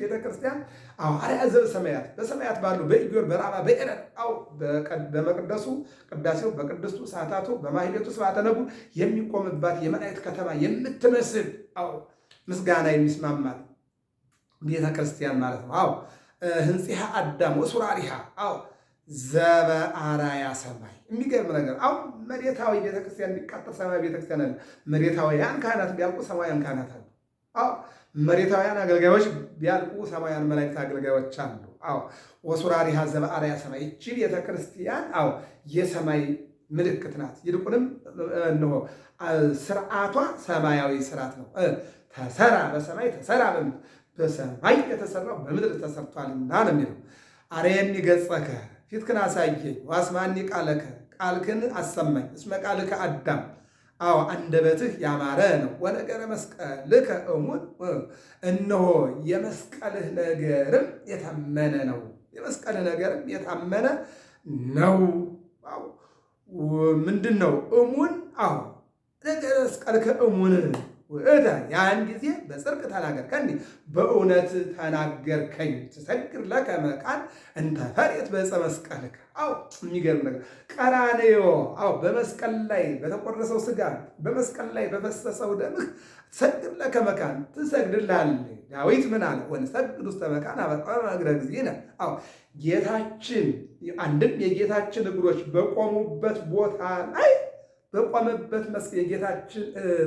ቤተክርስቲያን አርአያ ዘበሰማያት በሰማያት ባሉ በኢዮር በራማ በኤረር በመቅደሱ ቅዳሴው፣ በቅድስቱ ሰዓታቱ፣ በማኅሌቱ ስብሐተ ነግሁ የሚቆምባት የመላእክት ከተማ የምትመስል ምስጋና የሚስማማት ቤተክርስቲያን ማለት ነው። ህንፂሃ አዳም ወሱራሪሃ ዘበአራያ ሰማይ። የሚገርም ነገር መሬታዊ ቤተክርስቲያን ቢቃጠል ሰማያዊ ቤተክርስቲያን አለ። መሬታውያን ካህናት ቢያልቁ ሰማያውያን ካህናት አሉ። መሬታውያን አገልጋዮች ቢያልቁ ሰማያውያን መላእክት አገልጋዮች አሉ። ወሱራሪሃ ዘበአራያ ሰማይ። ይቺ ቤተክርስቲያን የሰማይ ምልክት ናት። ይልቁንም እነሆ ስርዓቷ ሰማያዊ ስርዓት ነው። ተሰራ በሰማይ ተሰራ በሰማይ የተሰራው በምድር ተሰርቷልና ነው የሚለው። አርየኒ ገጸከ ፊትክን አሳየኝ፣ ዋስማኒ ቃለከ ቃልክን አሰማኝ፣ እስመ ቃልከ አዳም አዎ አንደበትህ ያማረ ነው። ወነገረ መስቀልከ እሙን እነሆ የመስቀልህ ነገርም የታመነ ነው። የመስቀልህ ነገርም የታመነ ነው። ምንድን ነው እሙን? አዎ ነገረ መስቀልከ እሙን ውእተ ያን ጊዜ በጽድቅ ተናገርከኝ፣ በእውነት ተናገርከኝ። ትሰግር ለከ መካን እንተ ፈሬት በዕፀ መስቀልከ። አዎ የሚገርም ነገር ቀራንዮ። አዎ በመስቀል ላይ በተቆረሰው ስጋ በመስቀል ላይ በፈሰሰው ደምህ ትሰግር ለከ መካን ትሰግድልሃለህ። ዳዊት ምን አለ? ወንሰግድ ውስተ መካን አበቆመ እግረ እግዚእነ። አዎ ጌታችን አንድም የጌታችን እግሮች በቆሙበት ቦታ ላይ በቆመበት መስቀል የጌታችን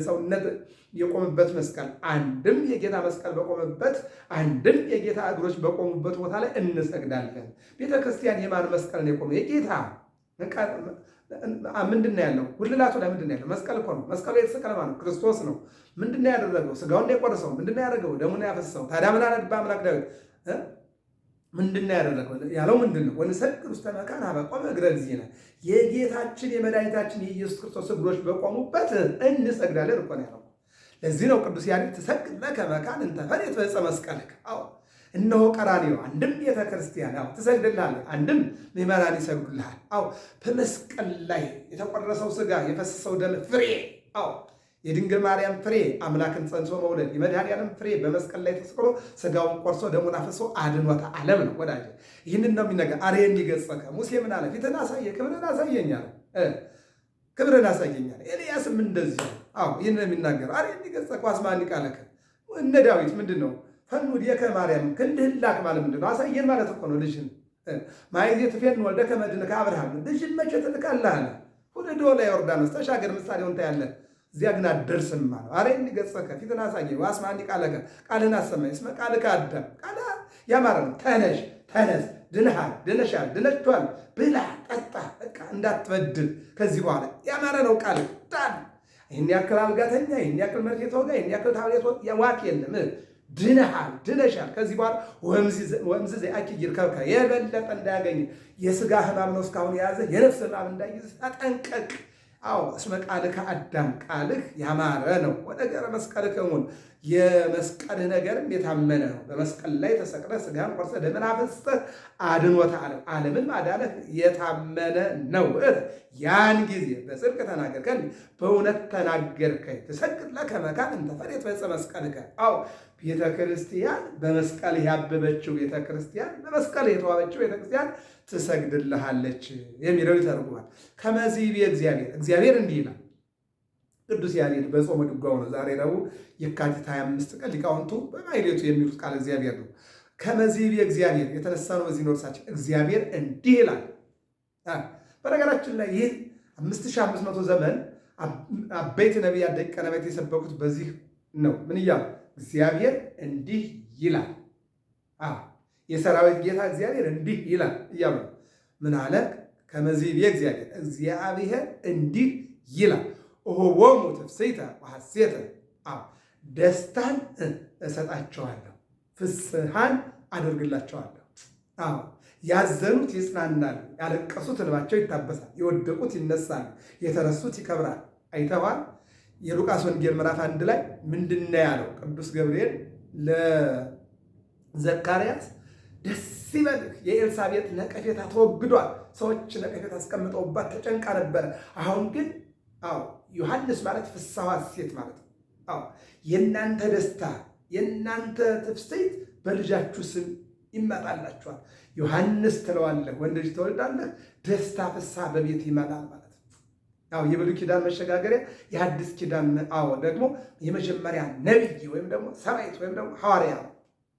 ሰውነት የቆመበት መስቀል አንድም የጌታ መስቀል በቆመበት አንድም የጌታ እግሮች በቆሙበት ቦታ ላይ እንሰግዳለን። ቤተ ክርስቲያን የማን መስቀል ነው የቆመው? የጌታ ምንድን ነው ያለው? ጉልላቱ ላይ ምንድን ነው ያለው? መስቀል እኮ ነው። መስቀሉ የተሰቀለ ማለት ክርስቶስ ነው። ምንድን ነው ያደረገው? ስጋውን ነው የቆረሰው። ምንድን ነው ያደረገው? ደሙን ያፈሰሰው። ታዲያ ምን አለ በአምላክ ዳዊት ምንድን ነው ያደረገው? ያለው ምንድን ነው? ወንሰግድ ውስተ መካን አበቆመ እግረ እግዚእነ። የጌታችን የመድኃኒታችን የኢየሱስ ክርስቶስ እግሮች በቆሙበት እንሰግዳለን እኮ ነው ያለው። ለዚህ ነው ቅዱስ ያሬድ ትሰግድ ለከ መካን እንተ ፈሬት በዕፀ መስቀልከ። አዎ እነሆ ቀራንዮ አንድም ቤተ ክርስቲያን አዎ ትሰግድልሃለች፣ አንድም ምዕመናን ይሰግዱልሃል። አዎ በመስቀል ላይ የተቆረሰው ስጋ የፈሰሰው ደም ፍሬ አዎ የድንግል ማርያም ፍሬ አምላክን ጸንሶ መውለድ የመድኃኒዓለም ፍሬ በመስቀል ላይ ተሰቅሎ ስጋውን ቆርሶ ደሙን አፍሶ አድኖተ ዓለም ነው። ወዳጅ ይህንን ነው የሚነገር። አርየኒ ገጸከ ሙሴ ምን አለ? ፊትን አሳየ፣ ክብርን አሳየኛል፣ ክብርን አሳየኛል። ኤልያስም እንደዚህ አዎ ይህንን የሚናገር አርየኒ ገጸከ ዋስማኒ ቃለከ። እነ ዳዊት ምንድን ነው ፈኑ ዲከ ማርያም ክንድህን ላክ ማለት ምንድን ነው? አሳየን ማለት እኮ ነው። ልጅን ማይዜ ትፌን ወልደ ከመድን ከአብርሃም ልጅን መቼ ትልካለህ አለ። ወደ ዶላ ዮርዳኖስ ተሻገር ምሳሌውን ታያለህ። እዚያ ግን አትደርስም ማለት አርየኒ ገጸከ ፊትን አሳየኝ፣ ዋስማኒ ቃለከ ቃልህን አሰማኝ፣ እስመ ቃልከ አዳም ቃል ያማረ ነው። ተነሽ ተነስ፣ ድነሃል፣ ድነሻል፣ ድነችቷል፣ ብላ ጠጣ፣ በቃ እንዳትበድል ከዚህ በኋላ ያማረ ነው ቃልህ ዳን። ይህን ያክል አልጋተኛ፣ ይህን ያክል መሬት ወጋ፣ ይህን ያክል ታብሌት ዋቅ የለም። ድነሃል፣ ድነሻል። ከዚህ በኋላ ወምዝ ዘአኪ ይርከብከ የበለጠ እንዳያገኝ የስጋ ህማም ነው እስካሁን የያዘ የነፍስ ህማም እንዳይዝ ተጠንቀቅ። አዎ እስመ ቃልከ አዳም ቃልህ ያማረ ነው። ወነገረ መስቀልከ እሙን የመስቀልህ ነገርም የታመነ ነው። በመስቀል ላይ ተሰቅለህ ስጋህን ቆርሰህ ደምን አፍስሰህ አድኖተ ዓለም ዓለምን ማዳንህ የታመነ ነው። ያን ጊዜ በጽድቅ ተናገርከኝ፣ በእውነት ተናገርከኝ። ትሰግድ ለከ መካን እንተ ፈሬት በዕፀ መስቀልከ። አዎ ቤተ ክርስቲያን በመስቀል ያበበችው ቤተ ክርስቲያን በመስቀል የተዋበችው ቤተ ክርስቲያን ትሰግድልሃለች የሚለው ይተርጉማል። ከመዚህ እግዚአብሔር እንዲህ ይላል። ቅዱስ ያሬድ በጾመ ድጓው ነው። ዛሬ ረቡዕ የካቲት 25 ቀን ሊቃውንቱ በማኅሌቱ የሚሉት ቃል እግዚአብሔር ነው። ከመዚህ እግዚአብሔር የተነሳ ነው። በዚህ ኖርሳችን እግዚአብሔር እንዲህ ይላል። በነገራችን ላይ ይህ 5500 ዘመን አበይት ነቢያት ደቂቀ ነቢያት የሰበኩት በዚህ ነው። ምን እያሉ እግዚአብሔር እንዲህ ይላል፣ የሰራዊት ጌታ እግዚአብሔር እንዲህ ይላል እያሉ ምን አለ? ከመዚህ እግዚአብሔር እንዲህ ይላል እሆቦሙ ትፍሥሕተ ወሐሴተ። ደስታን እሰጣቸዋለሁ፣ ፍስሐን አደርግላቸዋለሁ። ያዘኑት ይጽናናሉ፣ ያለቀሱት እንባቸው ይታበሳል፣ የወደቁት ይነሳሉ፣ የተረሱት ይከብራል። አይተዋል። የሉቃስ ወንጌል ምዕራፍ 1 ላይ ምንድን ነው ያለው? ቅዱስ ገብርኤል ለዘካርያስ ደስ ይበልህ፣ የኤልሳቤጥ ነቀፌታ ተወግዷል። ሰዎች ነቀፌታ አስቀምጠውባት ተጨንቃ ነበረ። አሁን ግን ዮሐንስ ማለት ፍስሐ ሐሴት ማለት ነው። የእናንተ ደስታ የእናንተ ትፍሥሕት በልጃችሁ ስም ይመጣላችኋል። ዮሐንስ ትለዋለህ፣ ወንድ ልጅ ትወልዳለህ፣ ደስታ ፍስሐ በቤት ይመጣል ማለት ነው። የብሉይ ኪዳን መሸጋገሪያ የሐዲስ ኪዳን ደግሞ የመጀመሪያ ነቢይ ወይም ደግሞ ሰማዕት ወይም ደግሞ ሐዋርያ ነው።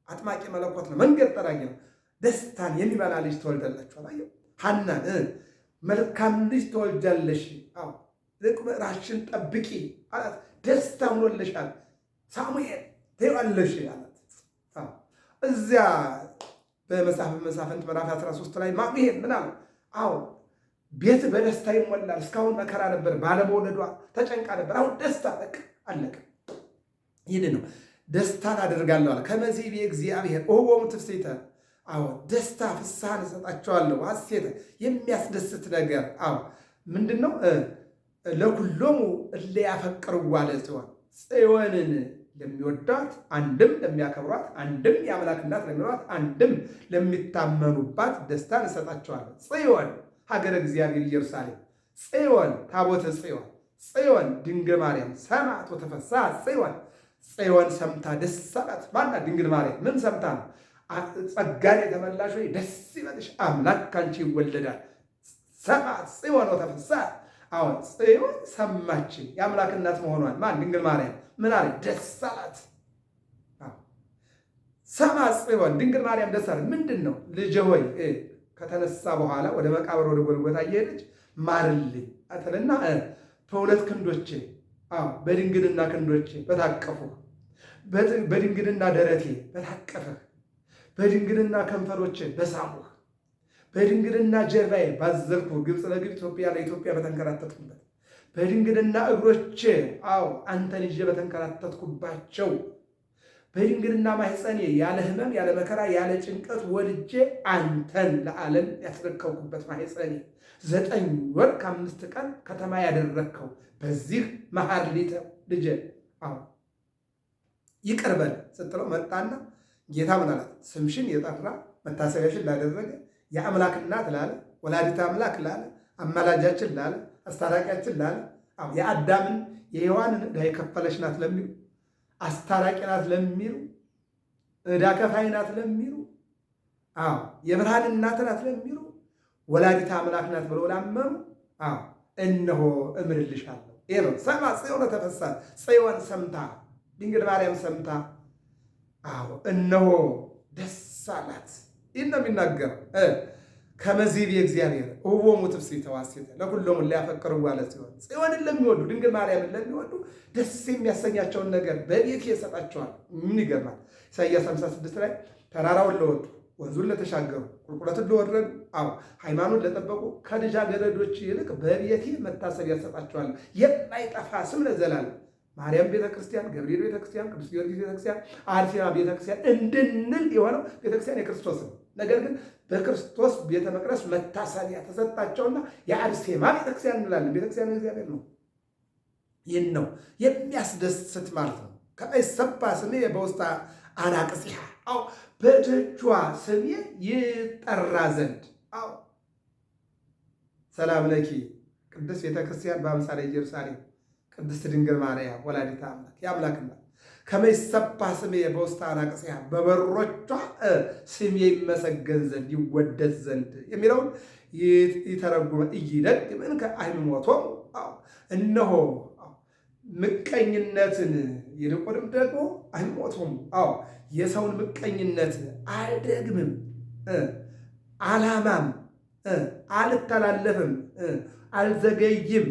አጥማቂ መለኮት ነው። መንገድ ጠራጊ ነው። ደስታን የሚበላ ልጅ ትወልዳላችኋል። አየሁ ሐናን መልካም ልጅ ትወልጃለሽ፣ ራስሽን ጠብቂ አላት። ደስታ ሆኖልሻል ሳሙኤል ትይዋለሽ አላት። እዚያ በመጽሐፈ መሳፍንት ምዕራፍ 13 ላይ ማግሄን ምን አለ? ቤት በደስታ ይሞላል። እስካሁን መከራ ነበር፣ ባለመውለዷ ተጨንቃ ነበር። አሁን ደስታ በቃ አለቀ። ይህን ነው ደስታን አደርጋለሁ አለ። ከመዚብ እግዚአብሔር ኦቦሙ ትፍሥሕተ አዎ ደስታ ፍስሐን እሰጣቸዋለሁ። ሐሴተ የሚያስደስት ነገር አዎ ምንድን ነው? ለኩሎሙ እለ ያፈቅርዋ ለጽዮን ጽዮንን ለሚወዷት አንድም ለሚያከብሯት አንድም የአምላክ እናት ለሚሏት አንድም ለሚታመኑባት ደስታን እሰጣቸዋለሁ። ጽዮን ሀገረ እግዚአብሔር ኢየሩሳሌም፣ ጽዮን ታቦተ ጽዮን፣ ጽዮን ድንግል ማርያም ሰማዕት ወተፈሥሐት ጽዮን። ጽዮን ሰምታ ደስ አላት። ማናት? ድንግል ማርያም። ምን ሰምታ ነው? ጸጋን የተመላሽ ሆይ ደስ ይበልሽ አምላክ ካንቺ ይወለዳል። ሰማዕት ጽዮን ወተፈሥሐት። አሁን ጽዮን ሰማች የአምላክ እናት መሆኗን። ማን? ድንግል ማርያም። ምን አለ? ደስ አላት። ሰማዕት ጽዮን ድንግል ማርያም ደስ አላት። ምንድን ነው? ልጄ ሆይ ከተነሳ በኋላ ወደ መቃብር ወደ ጎልጎታ እየሄደች ማርልኝ አትልና በሁለት ክንዶቼ በድንግልና ክንዶቼ በታቀፉ በድንግልና ደረቴ በታቀፈህ በድንግልና ከንፈሮቼ በሳሙህ በድንግልና ጀርባዬ ባዘልኩ ግብፅ ለግብፅ ኢትዮጵያ ለኢትዮጵያ በተንከራተትኩበት በድንግልና እግሮቼ አንተን ይዤ በተንከራተትኩባቸው በድንግልና ማኅፀኔ ያለ ሕመም ያለ መከራ ያለ ጭንቀት ወልጄ አንተን ለዓለም ያስረከብኩበት ማኅፀኔ 9 ወር ከ5 ቀን ከተማ ያደረግከው በዚህ መሐርሊተ ልጄ ይቅር በል ስትለው መጣና ጌታ ምን አላት? ስምሽን የጠራ መታሰቢያሽን ላደረገ የአምላክ እናት ላለ ወላዲተ አምላክ ላለ አማላጃችን ላለ አስታራቂያችን ላለ የአዳምን የሔዋንን ዕዳ የከፈለች ናት ለሚሉ አስታራቂ ናት ለሚሉ ዕዳ ከፋይ ናት ለሚሉ የብርሃን እናት ናት ለሚሉ ወላዲተ አምላክ ናት ብለው ላመኑ እነሆ እምርልሻለሁ። ይሄ ነው ሰማዕት ጽዮን ተፈሥሐት። ጽዮን ሰምታ ድንግል ማርያም ሰምታ እነሆ ደስ አላት። ይህን ነው የሚናገረው። ከመዚብ እግዚአብሔር ኦቦሙ ትፍሥሕተ ወሐሴተ ለኩሎሙ እለ ያፈቅርዋ ለጽዮን ጽዮንን ለሚወዱ ድንግል ማርያምን ለሚወዱ ደስ የሚያሰኛቸውን ነገር በቤቴ ይሰጣቸዋል። ምን ይገርማል! ኢሳይያስ 56 ላይ ተራራውን ለወጡ ወንዙን ለተሻገሩ ቁልቁለቱን ለወረዱ ሃይማኖት ለጠበቁ ከልጃገረዶች ይልቅ በቤቴ መታሰቢያ ይሰጣቸዋል። የማይጠፋ ስም ለዘላለም ማርያም ቤተክርስቲያን፣ ገብርኤል ቤተክርስቲያን፣ ቅዱስ ጊዮርጊስ ቤተክርስቲያን፣ አርሴማ ቤተክርስቲያን እንድንል የሆነው ቤተክርስቲያን የክርስቶስ ነው። ነገር ግን በክርስቶስ ቤተ መቅደስ መታሰቢያ ተሰጣቸውና የአርሴማ ቤተክርስቲያን እንላለን። ቤተክርስቲያን እግዚአብሔር ነው። ይህን ነው የሚያስደስት ማለት ነው። ከመይሰባ ስሜ በውስተ አናቅጽሃ በደጇ ስሜ ይጠራ ዘንድ ሰላም ለኪ ቅድስት ቤተክርስቲያን በአምሳለ ኢየሩሳሌም ቅድስት ድንግል ማርያም ወላዲተ አምላክ የአምላክ እናት ከመይሰባ ስሜ በውስተ አናቅጽሃ በበሮቿ ስሜ ይመሰገን ዘንድ ይወደስ ዘንድ የሚለውን ይተረጉመ ኢይደግምን ከአይምሞቶሙ እነሆ ምቀኝነትን ይልቁንም ደግሞ አይሞቱም። የሰውን ምቀኝነት አልደግምም፣ አላማም አልተላለፍም፣ አልዘገይም፣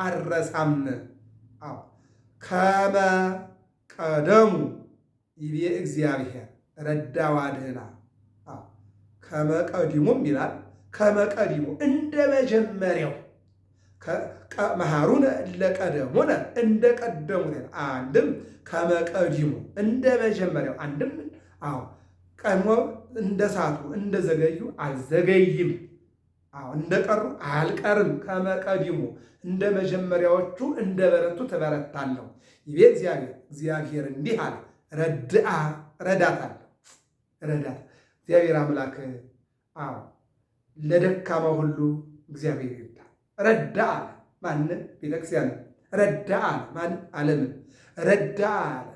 አልረሳም። ከመ ቀደሙ ይቤ እግዚአብሔር ረዳዋ ድህና ከመ ቀዲሙም ይላል። ከመ ቀዲሙ እንደ መጀመሪያው መሃሩነ ለቀደሙነ እንደ ቀደሙን አንድም ከመቀዲሙ እንደ መጀመሪያው አንድም ቀድሞ እንደ ሳቱ እንደ ዘገዩ አልዘገይም፣ እንደቀሩ አልቀርም። ከመቀዲሙ እንደ መጀመሪያዎቹ እንደ በረቱ ትበረታለሁ። ይቤ እግዚአብሔር እንዲህ አለ፣ ረድአ ረዳታለሁ። ረዳት እግዚአብሔር አምላክ ለደካማው ሁሉ እግዚአብሔር ይርዳል። ረዳ አለ ማንን? ቤተክርስቲያን ረዳ አለ ማን? ዓለምን ረዳ አለ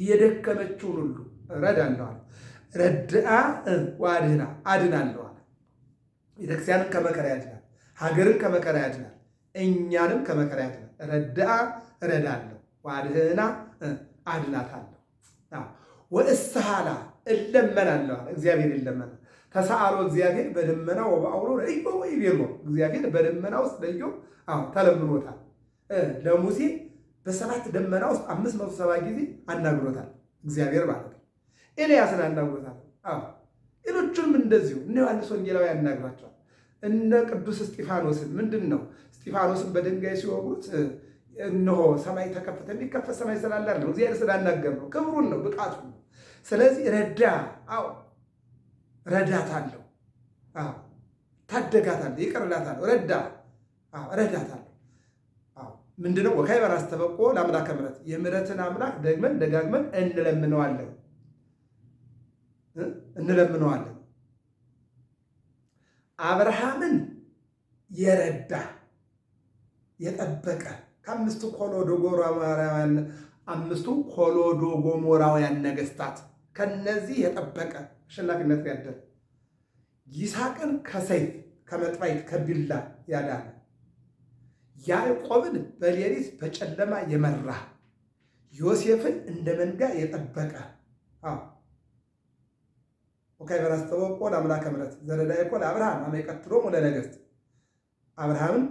የደከመችውን ሁሉ እረዳለሁ አለ። ረድአ ወአድኅና አድናለሁ አለ። ቤተክርስቲያንን ከመከራ ያድናል፣ ሀገርን ከመከራ ያድናል፣ እኛንም ከመከራ ያድናል። ረድአ እረዳለሁ፣ ወአድኅና አድናታለሁ። ወእስሃላ እለመናለሁ አለ። እግዚአብሔር ይለመናል። ተሳአሎ እግዚአብሔር በደመና ወበአውሎ ለኢዮብ ወይቤሎ እግዚአብሔር በደመና ውስጥ ለኢዮብ ተለምኖታል። ለሙሴ በ7 ደመና ውስጥ 570 ጊዜ አናግሮታል እግዚአብሔር ማለት ነው። ኤልያስን አናግሮታል። ሌሎቹንም እንደዚሁ እነ ዮሐንስ ወንጌላዊ ያናግሯቸዋል። እነ ቅዱስ እስጢፋኖስን ምንድን ነው እስጢፋኖስን በድንጋይ ሲወጉት እነሆ ሰማይ ተከፈተ። የሚከፈት ሰማይ ስላለ ነው፣ እግዚአብሔር ስላናገር ነው፣ ክብሩን ነው፣ ብቃቱን ነው። ስለዚህ ረዳታለሁ፣ ታደጋታለሁ፣ ይቅርላታለሁ፣ ረዳታለሁ። ምንድነው ወካይ በራስ ተበቆ ለአምላከ ምሕረት የምሕረትን አምላክ ደግመን ደጋግመን እንለምነዋለን። አብርሃምን የረዳ የጠበቀ ከአምስቱ ኮሎዶ ጎሞራውያን ነገስታት ከነዚህ የጠበቀ አሸናፊነት ያደረ ይስሐቅን ከሰይፍ ከመጥፋይት ከቢላ ያዳነ ያዕቆብን በሌሊት በጨለማ የመራ ዮሴፍን እንደ መንጋ የጠበቀ ወካይ በራስ ተበቆ ለአምላከ ምሕረት ዘረዳይኮ ለአብርሃም አመ ይቀትሎሙ ለነገሥት አብርሃምን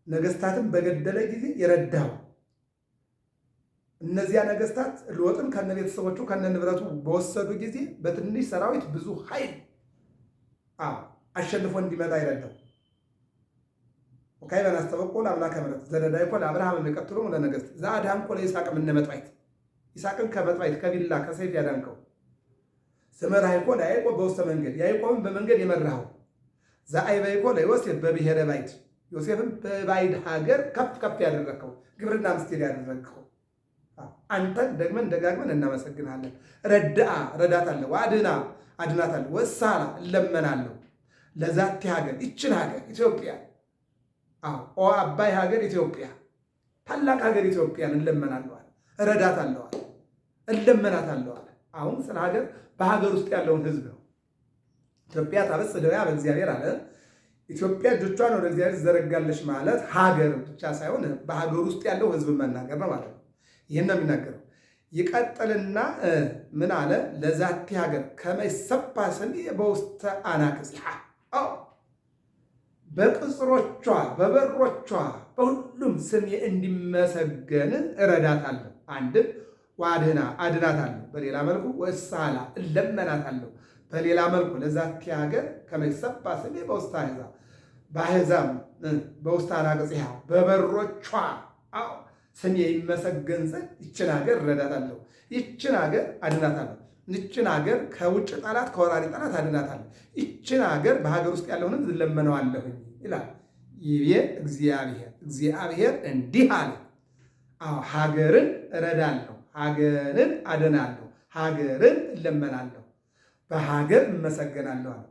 ነገስታትን በገደለ ጊዜ የረዳው እነዚያ ነገስታት ሎጥን ከነቤተሰቦቹ ከነንብረቱ በወሰዱ ጊዜ በትንሽ ሰራዊት ብዙ ኃይል አሸንፎ እንዲመጣ ይረዳው። ወካይ በራስ ተበቆ ለአምላከ ምሕረት ዘረዳይኮ ለአብርሃም አመ ይቀትሎሙ ለነገሥት ዘአድኀንኮ ለይስሐቅ እምነ መጥፋይት ይስሐቅን ከመጥፋይት ከቢላ ከሰይፍ ያዳንከው ዘመርኀይኮ ለያዕቆብ በውስተ መንገድ ያዕቆብን በመንገድ የመራኸው ዘአይበይኮ ለዮሴፍ በብሔረ ባዕድ ዮሴፍን በባዕድ ሀገር ከፍ ከፍ ያደረግከው ግብርና ምስጢር ያደረግከው አንተን ደግመን ደጋግመን እናመሰግናለን። ረዳታለሁ፣ አድናታለሁ፣ ወሳላ እለመናለሁ ለዛቲ ሀገር ይችን ሀገር ኢትዮጵያ አባይ ሀገር ኢትዮጵያ ታላቅ ሀገር ኢትዮጵያን እለመናለዋል፣ እረዳታለዋል፣ እለመናታለዋል። አሁን ስለ ሀገር በሀገር ውስጥ ያለውን ህዝብ ነው። ኢትዮጵያ ታበጽሕ እደዊሃ በእግዚአብሔር አለ። ኢትዮጵያ እጆቿን ወደ እግዚአብሔር ዘረጋለች ማለት ሀገር ብቻ ሳይሆን በሀገር ውስጥ ያለው ህዝብ መናገር ነው ማለት ነው። ይህን ነው የሚናገረው። ይቀጥልና ምን አለ? ለዛቲ ሀገር ከመ ይሰባ ስምየ በውስተ አናቅጽሃ በቅጽሮቿ በበሮቿ በሁሉም ስሜ እንዲመሰገን እረዳታለሁ። አንድም አድናታለሁ፣ በሌላ መልኩ ወሳላ እለመናታለሁ፣ በሌላ መልኩ ለዛቲ ሀገር ከመ ይሰባ ስሜ በውስተ አሕዛብ በአሕዛብ በውስተ አናቅጽሃ በበሮቿ ስሜ ይመሰገን ዘንድ ይችን ሀገር እረዳታለሁ፣ ይችን ሀገር አድናታለሁ፣ ይችን ሀገር ከውጭ ጠላት ከወራሪ ጠላት አድናታለሁ፣ ይችን ሀገር በሀገር ውስጥ ያለውን ሕዝብ እለመነዋለሁኝ ይላል። ይቤ እግዚአብሔር እንዲህ አለ። ሀገርን እረዳለሁ፣ ሀገርን አድናለሁ፣ ሀገርን እለመናለሁ፣ በሀገር እመሰገናለሁ አለ።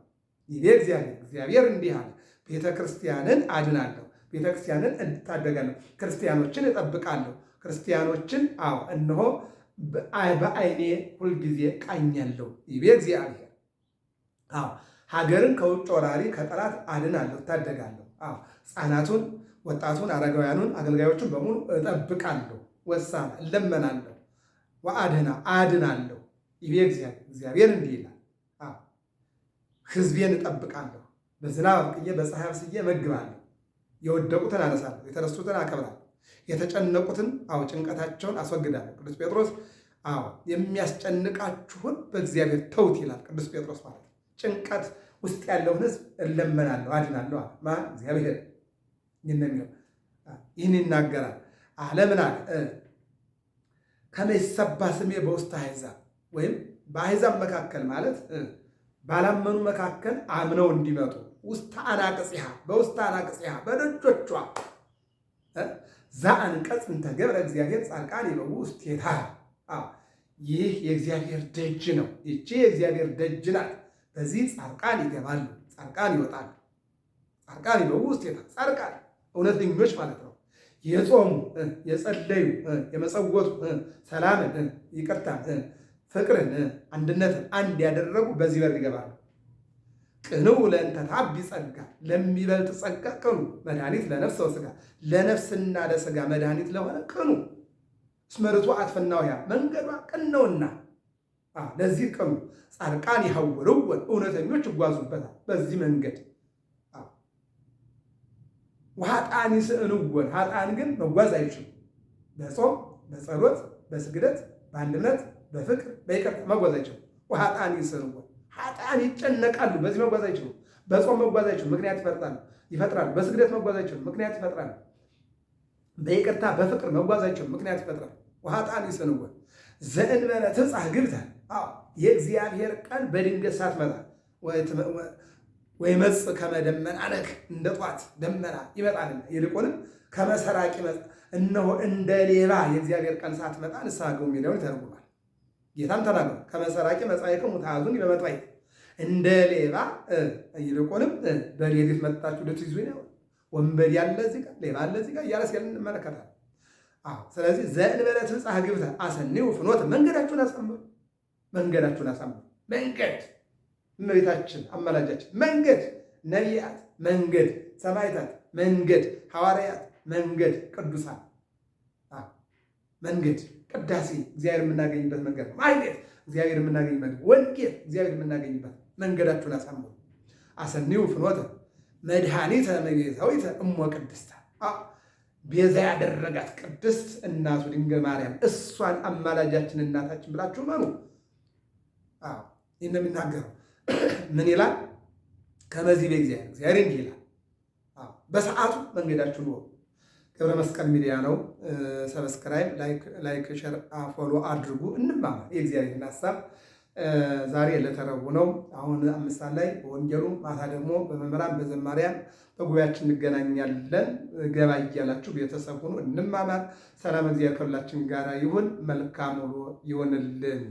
ይቤ እግዚአብሔር እንዲህ አለ። ቤተ ክርስቲያንን አድናለሁ፣ ቤተ ክርስቲያንን እንታደጋለሁ፣ ክርስቲያኖችን እጠብቃለሁ፣ ክርስቲያኖችን እነሆ በዓይኔ ሁልጊዜ ቃኛለሁ። ይቤ እግዚአብሔር ሀገርን ከውጭ ወራሪ ከጠላት አድናለሁ፣ እታደጋለሁ። ሕፃናቱን፣ ወጣቱን፣ አረጋውያኑን፣ አገልጋዮቹን በሙሉ እጠብቃለሁ፣ ወሳና እለመናለሁ፣ አድናለሁ። ይቤ እግዚአብሔር እንዲህ ይላል። ሕዝቤን እጠብቃለሁ፣ በዝናብ አብቅዬ በፀሐይ አብስዬ እመግባለሁ፣ የወደቁትን አነሳለሁ፣ የተረሱትን አከብራለሁ፣ የተጨነቁትን ጭንቀታቸውን አስወግዳለሁ። ቅዱስ ጴጥሮስ የሚያስጨንቃችሁን በእግዚአብሔር ተውት ይላል ቅዱስ ጴጥሮስ ማለት ነው። ጭንቀት ውስጥ ያለውን ሕዝብ እለመናለሁ፣ አድናለሁ አለ። እግዚአብሔር ይህን ይናገራል አለ። ምን አለ? ከመ ይሰባ ስሜ በውስተ አሕዛብ ወይም በአሕዛብ መካከል ማለት ባላመኑ መካከል አምነው እንዲመጡ ውስተ አናቅጽሃ በውስተ አናቅጽሃ በደጆቿ ዘአንቀጽ እንተ ገብረ እግዚአብሔር ጻድቃን ይበው ውስቴታ። ይህ የእግዚአብሔር ደጅ ነው። ይቺ የእግዚአብሔር ደጅ ናት። በዚህ ጻድቃን ይገባሉ፣ ጻድቃን ይወጣሉ። ጻድቃን ይበው ውስቴታ፣ ጻድቃን እውነተኞች ማለት ነው። የጾሙ የጸለዩ የመጸወቱ ሰላምን፣ ይቅርታን፣ ፍቅርን፣ አንድነትን አንድ ያደረጉ በዚህ በር ይገባሉ። ቅንው ለእንተ ታቢ ጸጋ ለሚበልጥ ጸጋ ቅኑ መድኃኒት ለነፍስ ወሥጋ ለነፍስና ለሥጋ መድኃኒት ለሆነ ቅኑ እስመ ርቱዕ አትፈናውያ መንገዷ ቅን ነውና ለዚህ ቅኑ። ጻድቃን ይሐውርወን እውነተኞች ይጓዙበታል በዚህ መንገድ። ወኃጥአን ይስእንወን ኃጥአን ግን መጓዝ አይችሉም። በጾም በጸሎት በስግደት በአንድነት በፍቅር በይቅርታ መጓዝ አይችሉም። ወኃጥአን ይስእንወን ኃጥአን ይጨነቃሉ፣ በዚህ መጓዝ አይችሉም። በጾም መጓዝ አይችሉም፣ ምክንያት ይፈጥራሉ። በስግደት መጓዝ አይችሉም፣ ምክንያት ይፈጥራሉ። በይቅርታ በፍቅር መጓዛቸው ምክንያት ይፈጥራል። ውሃጣን ይሰንወ ዘእንበለ ትብጻሕ ግብተ የእግዚአብሔር ቃል በድንገት ሳትመጣ ወይመጽእ ከመ ደመና ነክ እንደ ጧት ደመና ይመጣልና ይልቁንም ከመሰራቅ ይመጣ እነሆ እንደ ሌባ የእግዚአብሔር ቃል ሳትመጣ ንስሐ ግቡ የሚለውን ይተረጉማል። ጌታም ተናግሯል። ከመሰራቂ መጻእክሙ ተአዙኒ በመጥዋዕት እንደ ሌባ ይልቁንም በሌሊት መጥታችሁ ልትይዙኝ ነው፣ ወንበዴ ያለ እዚህ ጋር ሌባ አለ እዚህ ጋር እያለ ሲል እንመለከታለን። ስለዚህ ዘእንበለ ትብጻሕ ግብተ አሰንዩ ፍኖተ መንገዳችሁን አሳምሩ፣ መንገዳችሁን አሳምሩ። መንገድ እመቤታችን አማላጃችን፣ መንገድ ነቢያት፣ መንገድ ሰማዕታት፣ መንገድ ሐዋርያት፣ መንገድ ቅዱሳን፣ መንገድ ቅዳሴ እግዚአብሔር የምናገኝበት መንገድ ነው። ማኅሌት እግዚአብሔር የምናገኝበት፣ ወንጌል እግዚአብሔር የምናገኝበት መንገዳችሁን አሳምሩ። አሰንዩ ፍኖተ መድኃኒተ እመቤታዊተ እሞ ቅድስተ ቤዛ ያደረጋት ቅድስት እናቱ ድንግል ማርያም እሷን አማላጃችን እናታችን ብላችሁ መኑ። ይህን የሚናገረው ምን ይላል? ከመዚህ እግዚአብሔር እንዲህ ይላል፣ በሰዓቱ መንገዳችሁን ወቁ። ገብረ መስቀል ሚዲያ ነው። ሰብስክራይብ፣ ላይክ፣ ሸር፣ ፎሎ አድርጉ። እንማማር የእግዚአብሔርን ሀሳብ። ዛሬ ለተረቡ ነው። አሁን 5 ሰዓት ላይ በወንጌሉ ማታ ደግሞ በመምህራን በዘማሪያን በጉባኤያችን እንገናኛለን። ገባ እያላችሁ ቤተሰብ ሁኑ፣ እንማማር። ሰላም እግዚአብሔር ከሁላችን ጋር ይሁን። መልካም ውሎ ይሆንልን።